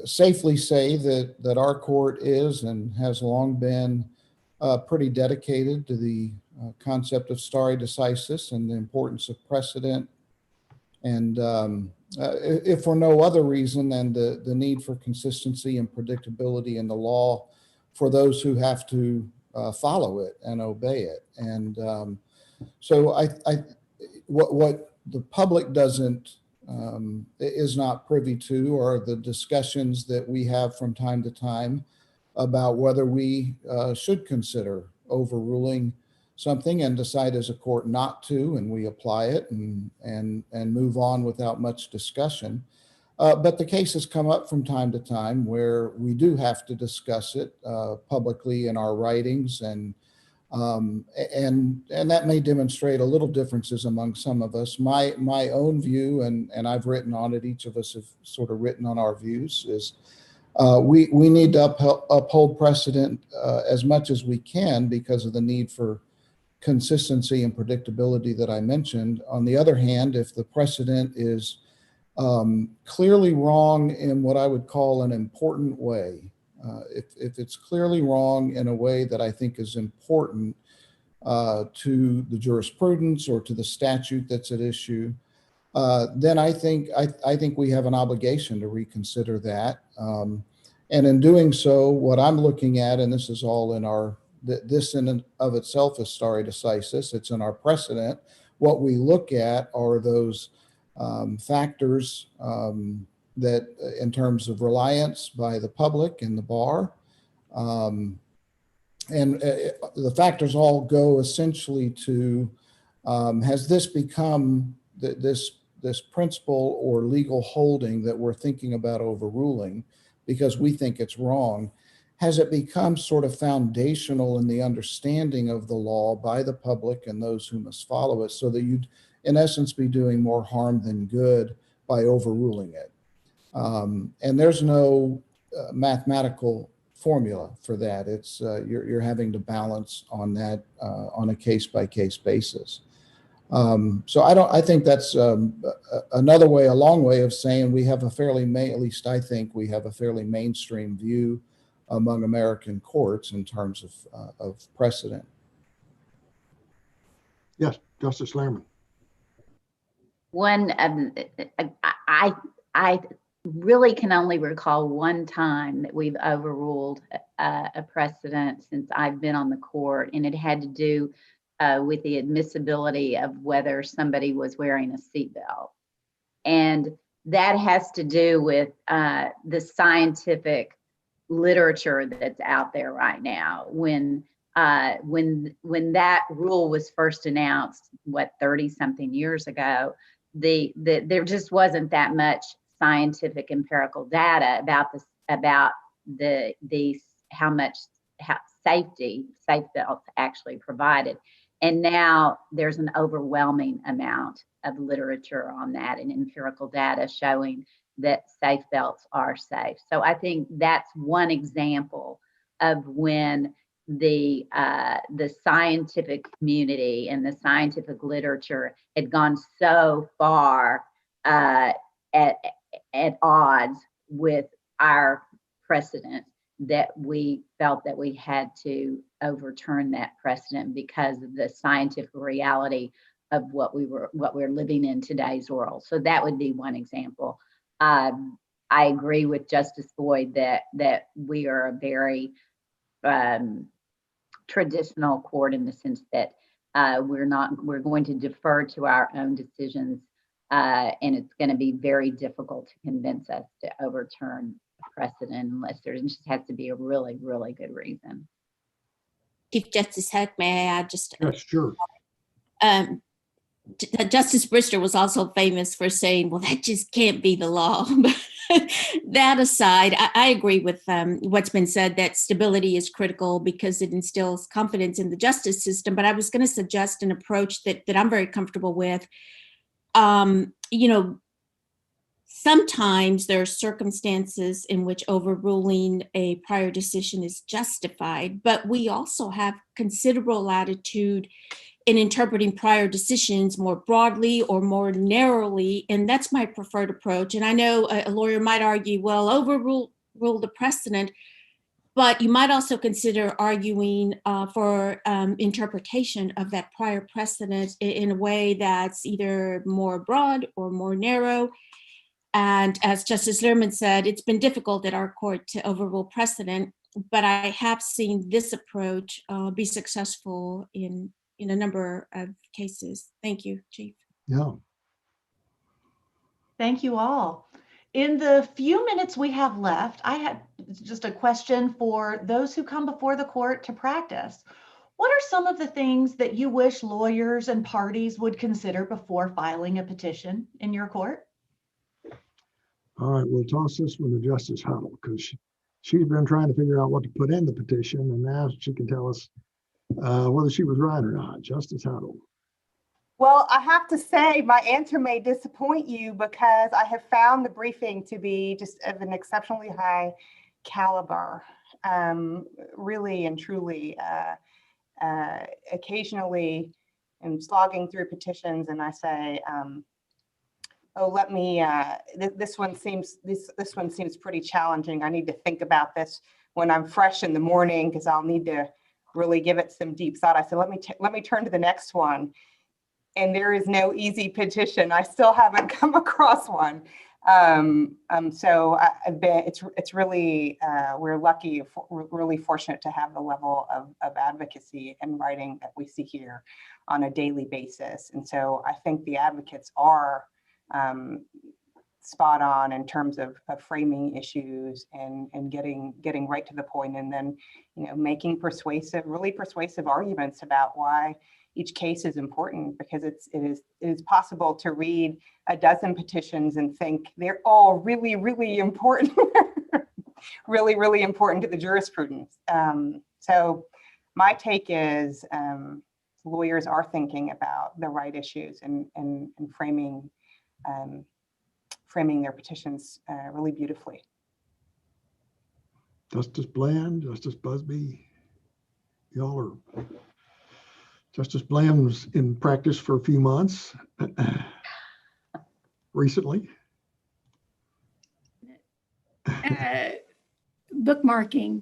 safely say that our court is and has long been pretty dedicated to the concept of stare decisis and the importance of precedent. And if for no other reason than the need for consistency and predictability in the law for those who have to follow it and obey it. And so what the public is not privy to are the discussions that we have from time to time about whether we should consider overruling something and decide as a court not to, and we apply it and move on without much discussion. But the cases come up from time to time where we do have to discuss it publicly in our writings, and that may demonstrate a little differences among some of us. My own view, and I've written on it, each of us have sort of written on our views, is we need to uphold precedent as much as we can because of the need for consistency and predictability that I mentioned. On the other hand, if the precedent is clearly wrong in what I would call an important way, if it's clearly wrong in a way that I think is important to the jurisprudence or to the statute that's at issue, then I think we have an obligation to reconsider that. And in doing so, what I'm looking at, and this is all in this in and of itself is stare decisis, it's in our precedent. What we look at are those factors that in terms of reliance by the public and the bar. And the factors all go essentially to, has this become this principle or legal holding that we're thinking about overruling because we think it's wrong, has it become sort of foundational in the understanding of the law by the public and those who must follow it, so that you'd, in essence, be doing more harm than good by overruling it? And there's no mathematical formula for that. It's you're having to balance on that on a case-by-case basis. So I think that's another way, a long way of saying we have a fairly, at least I think we have a fairly mainstream view among American courts in terms of precedent. Yes, Justice Lerman. One, I really can only recall one time that we've overruled a precedent since I've been on the court, and it had to do with the admissibility of whether somebody was wearing a seatbelt. And that has to do with the scientific literature that's out there right now. When that rule was first announced, 30-something years ago, there just wasn't that much scientific empirical data about how much safe belts actually provided. And now there's an overwhelming amount of literature on that and empirical data showing that safe belts are safe. So I think that's one example of when the scientific community and the scientific literature had gone so far at odds with our precedent that we felt that we had to overturn that precedent because of the scientific reality of what we're living in today's world. So that would be one example. I agree with Justice Boyd that we are a very traditional court in the sense that we're going to defer to our own decisions, and it's going to be very difficult to convince us to overturn precedent unless there just has to be a really, really good reason. Chief Justice Heck, may I add just? Yes, sure. Justice Brister was also famous for saying, well, that just can't be the law. That aside, I agree with what's been said, that stability is critical because it instills confidence in the justice system. But I was going to suggest an approach that I'm very comfortable with. Sometimes there are circumstances in which overruling a prior decision is justified, but we also have considerable latitude in interpreting prior decisions more broadly or more narrowly, and that's my preferred approach. And I know a lawyer might argue, well, overrule the precedent, but you might also consider arguing for interpretation of that prior precedent in a way that's either more broad or more narrow. And as Justice Lehrman said, it's been difficult at our court to overrule precedent, but I have seen this approach be successful in a number of cases. Thank you, Chief. Yeah. Thank you all. In the few minutes we have left, I had just a question for those who come before the court to practice. What are some of the things that you wish lawyers and parties would consider before filing a petition in your court? All right, we'll toss this one to Justice Huddle because she's been trying to figure out what to put in the petition, and now she can tell us whether she was right or not. Justice Huddle. Well, I have to say my answer may disappoint you because I have found the briefing to be just of an exceptionally high caliber, really and truly. Occasionally I'm slogging through petitions and I say, oh, let me, this one seems pretty challenging. I need to think about this when I'm fresh in the morning because I'll need to really give it some deep thought. I said, let me turn to the next one. And there is no easy petition. I still haven't come across one. So it's really, we're lucky, we're really fortunate to have the level of advocacy and writing that we see here on a daily basis. And so I think the advocates are spot on in terms of framing issues and getting right to the point, and then, making really persuasive arguments about why each case is important, because it is possible to read a dozen petitions and think they're all really, really important, really, really important to the jurisprudence. So my take is lawyers are thinking about the right issues and framing their petitions really beautifully. Justice Bland, Justice Busby, y'all are. Justice Bland was in practice for a few months recently. Bookmarking.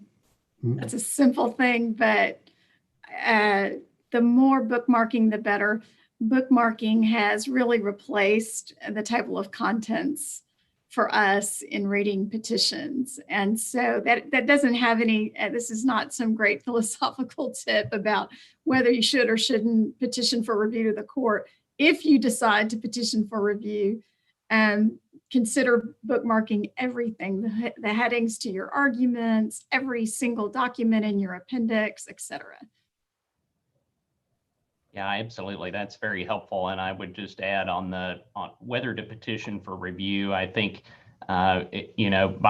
That's a simple thing, but the more bookmarking, the better. Bookmarking has really replaced the table of contents for us in reading petitions. And so that doesn't have any, this is not some great philosophical tip about whether you should or shouldn't petition for review to the court. If you decide to petition for review, consider bookmarking everything, the headings to your arguments, every single document in your appendix, etc. Yeah, absolutely. That's very helpful. And I would just add on whether to petition for review. I think, by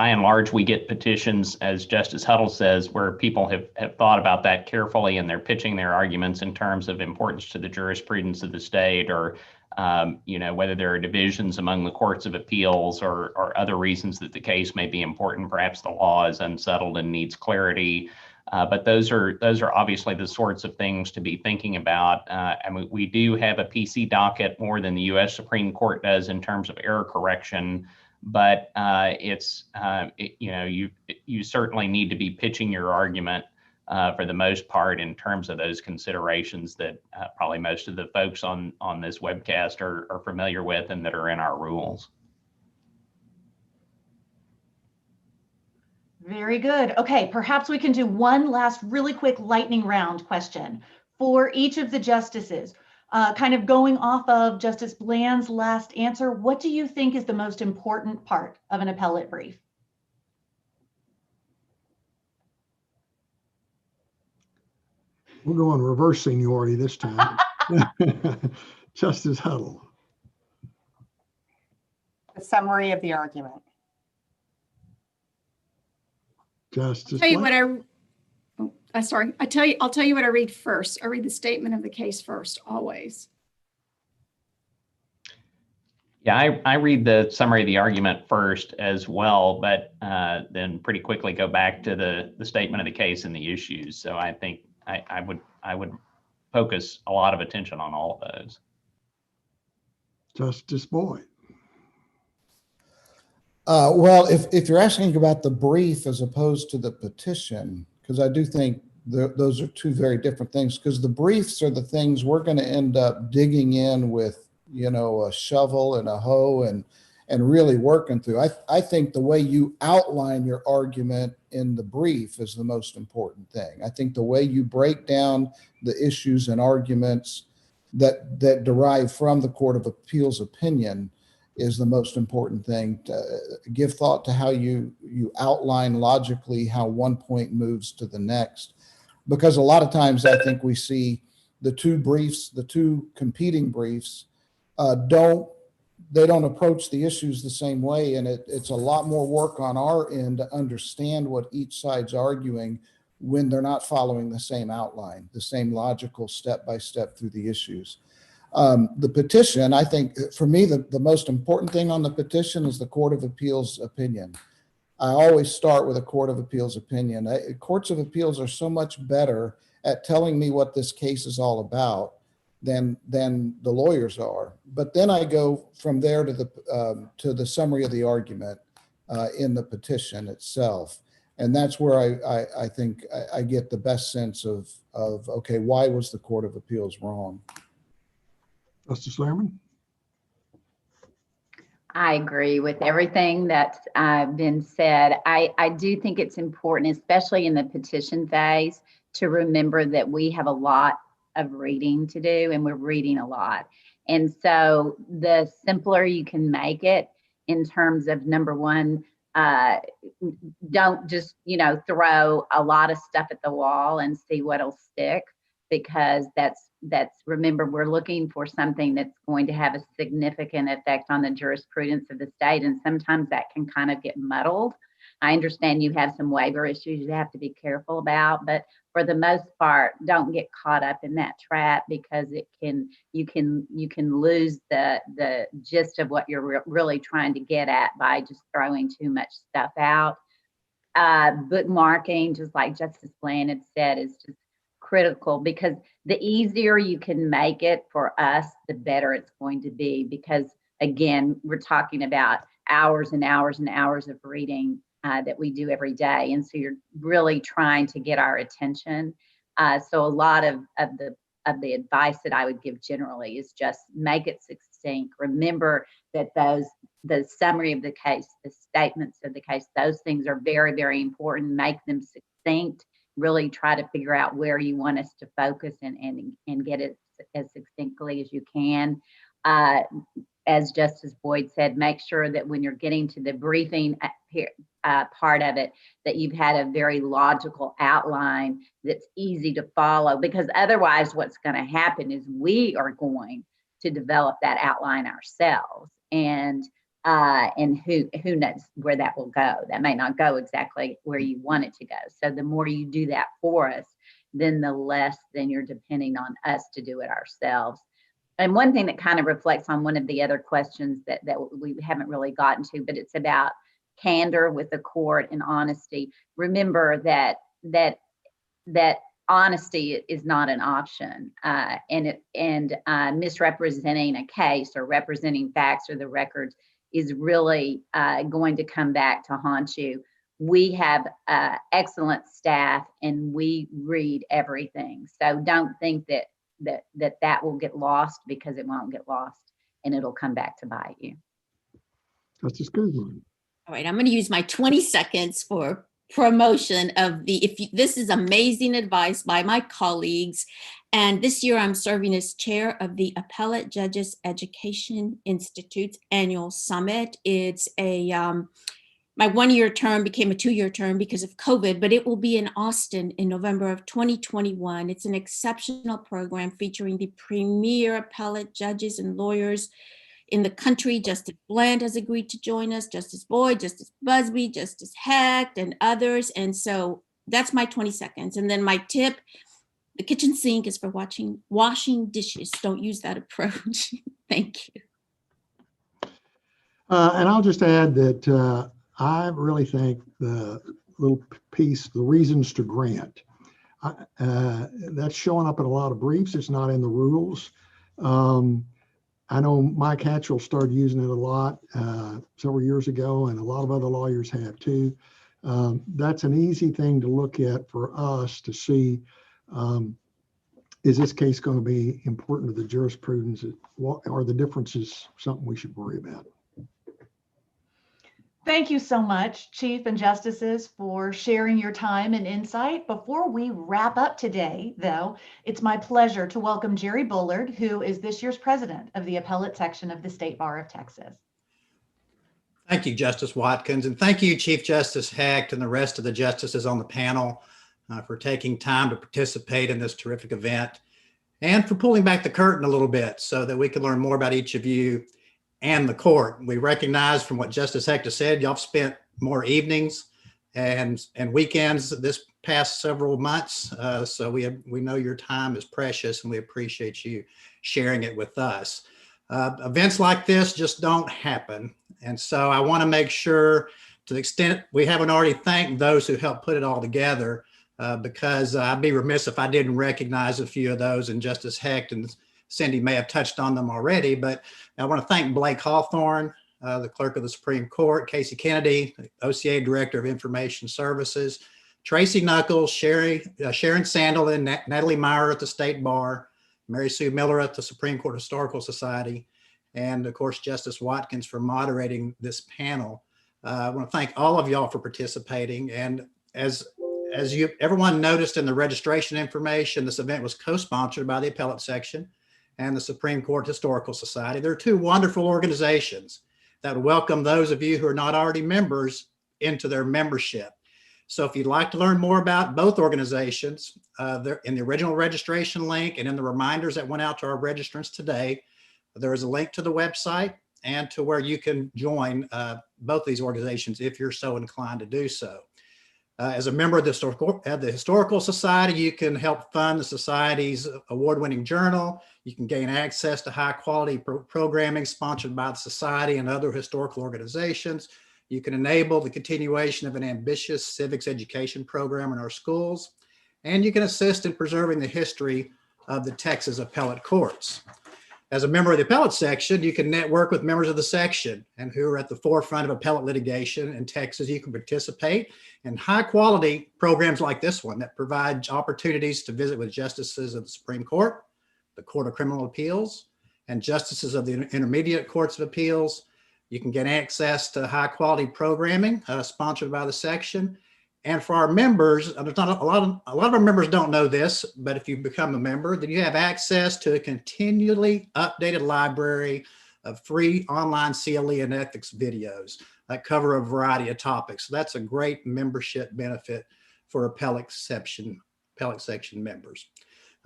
and large, we get petitions, as Justice Huddle says, where people have thought about that carefully and they're pitching their arguments in terms of importance to the jurisprudence of the state, or, whether there are divisions among the courts of appeals or other reasons that the case may be important. Perhaps the law is unsettled and needs clarity. But those are obviously the sorts of things to be thinking about. And we do have a PC docket more than the U.S. Supreme Court does in terms of error correction. But you certainly need to be pitching your argument for the most part in terms of those considerations that probably most of the folks on this webcast are familiar with and that are in our rules. Very good. Okay, perhaps we can do one last really quick lightning round question for each of the justices. Kind of going off of Justice Bland's last answer, what do you think is the most important part of an appellate brief? We'll go on reverse seniority this time. Justice Huddle. The summary of the argument. Justice I'll tell you Bland. I'll tell you what I read first. I read the statement of the case first, always. Yeah, I read the summary of the argument first as well, but then pretty quickly go back to the statement of the case and the issues. So I think I would focus a lot of attention on all of those. Justice Boyd. Well, if you're asking about the brief as opposed to the petition, because I do think those are two very different things, because the briefs are the things we're going to end up digging in with, a shovel and a hoe and really working through. I think the way you outline your argument in the brief is the most important thing. I think the way you break down the issues and arguments that derive from the Court of Appeals opinion is the most important thing. To give thought to how you outline logically how one point moves to the next, because a lot of times I think we see the two competing briefs don't approach the issues the same way, and it's a lot more work on our end to understand what each side's arguing when they're not following the same outline, the same logical step by step through the issues. The petition, I think for me, the most important thing on the petition is the Court of Appeals opinion. I always start with a Court of Appeals opinion. Courts of Appeals are so much better at telling me what this case is all about than the lawyers are. But then I go from there to the summary of the argument in the petition itself. And that's where I think I get the best sense of okay, why was the Court of Appeals wrong? Justice Lerman. I agree with everything that's been said. I do think it's important, especially in the petition phase, to remember that we have a lot of reading to do, and we're reading a lot. And so the simpler you can make it in terms of, number one, don't just, throw a lot of stuff at the wall and see what'll stick, because remember, we're looking for something that's going to have a significant effect on the jurisprudence of the state. And sometimes that can kind of get muddled. I understand you have some waiver issues you have to be careful about, but for the most part, don't get caught up in that trap, because you can lose the gist of what you're really trying to get at by just throwing too much stuff out. Bookmarking, just like Justice Bland had said, is just critical, because the easier you can make it for us, the better it's going to be, because again, we're talking about hours and hours and hours of reading that we do every day. And so you're really trying to get our attention. So a lot of the advice that I would give generally is just make it succinct. Remember that those the summary of the case, the statements of the case, those things are very, very important. Make them succinct. Really try to figure out where you want us to focus and get it as succinctly as you can. As Justice Boyd said, make sure that when you're getting to the briefing part of it, that you've had a very logical outline that's easy to follow, because otherwise what's going to happen is we are going to develop that outline ourselves, and who knows where that will go. That may not go exactly where you want it to go. So the more you do that for us, then the less then you're depending on us to do it ourselves. And one thing that kind of reflects on one of the other questions that we haven't really gotten to, but it's about candor with the court and honesty. Remember that honesty is not an option, and misrepresenting a case or representing facts or the records is really going to come back to haunt you. We have excellent staff, and we read everything. So don't think that will get lost, because it won't get lost, and it'll come back to bite you. Justice Guzman. All right, I'm going to use my 20 seconds for promotion of this is amazing advice by my colleagues. And this year I'm serving as chair of the Appellate Judges Education Institute's annual summit. It's my 1-year term became a 2-year term because of COVID, but it will be in Austin in November of 2021. It's an exceptional program featuring the premier appellate judges and lawyers in the country. Justice Bland has agreed to join us, Justice Boyd, Justice Busby, Justice Hecht, and others. And that's my 20 seconds. And then my tip, the kitchen sink is for washing dishes. Don't use that approach. Thank you. And I'll just add that I really think the little piece, the reasons to grant, that's showing up in a lot of briefs. It's not in the rules. I know Mike Hatchell started using it a lot several years ago, and a lot of other lawyers have too. That's an easy thing to look at for us to see, is this case going to be important to the jurisprudence? Are the differences something we should worry about? Thank you so much, Chief and Justices, for sharing your time and insight. Before we wrap up today, though, it's my pleasure to welcome Jerry Bullard, who is this year's president of the Appellate Section of the State Bar of Texas. Thank you, Justice Watkins, and thank you, Chief Justice Hecht, and the rest of the justices on the panel for taking time to participate in this terrific event, and for pulling back the curtain a little bit so that we can learn more about each of you and the court. We recognize from what Justice Hecht has said, y'all spent more evenings and weekends this past several months. So we know your time is precious, and we appreciate you sharing it with us. Events like this just don't happen. And so I want to make sure, to the extent we haven't already thanked those who helped put it all together, because I'd be remiss if I didn't recognize a few of those, and Justice Hecht and Cindy may have touched on them already, but I want to thank Blake Hawthorne, the clerk of the Supreme Court, Casey Kennedy, OCA Director of Information Services, Tracy Knuckles, Sharon Sandelin, Natalie Meyer at the State Bar, Mary Sue Miller at the Supreme Court Historical Society, and of course, Justice Watkins for moderating this panel. I want to thank all of y'all for participating. And as everyone noticed in the registration information, this event was co-sponsored by the Appellate Section and the Supreme Court Historical Society. They're two wonderful organizations that welcome those of you who are not already members into their membership. So if you'd like to learn more about both organizations, they're in the original registration link and in the reminders that went out to our registrants today, there is a link to the website and to where you can join both these organizations if you're so inclined to do so. As a member of the Historical Society, you can help fund the Society's award-winning journal. You can gain access to high-quality programming sponsored by the Society and other historical organizations. You can enable the continuation of an ambitious civics education program in our schools. And you can assist in preserving the history of the Texas appellate courts. As a member of the Appellate Section, you can network with members of the section and who are at the forefront of appellate litigation in Texas. You can participate in high quality programs like this one that provide opportunities to visit with justices of the Supreme Court, the Court of Criminal Appeals, and justices of the Intermediate Courts of Appeals, You can get access to high quality programming sponsored by the section. And for our members, there's not a lot of our members don't know this, but if you become a member, then you have access to a continually updated library of free online CLE and ethics videos that cover a variety of topics. So that's a great membership benefit for appellate section members.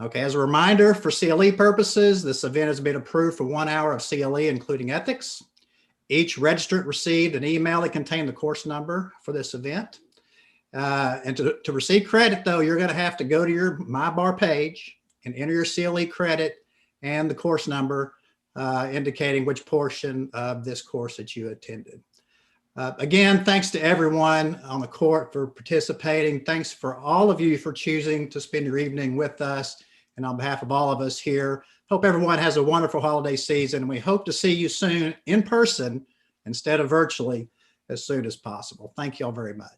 Okay, as a reminder, for CLE purposes, this event has been approved for 1 hour of CLE, including ethics. Each registrant received an email that contained the course number for this event. And to receive credit, though, you're going to have to go to your MyBar page and enter your CLE credit and the course number, indicating which portion of this course that you attended. Again, thanks to everyone on the court for participating. Thanks for all of you for choosing to spend your evening with us. And on behalf of all of us here, hope everyone has a wonderful holiday season. And we hope to see you soon in person instead of virtually as soon as possible. Thank you all very much.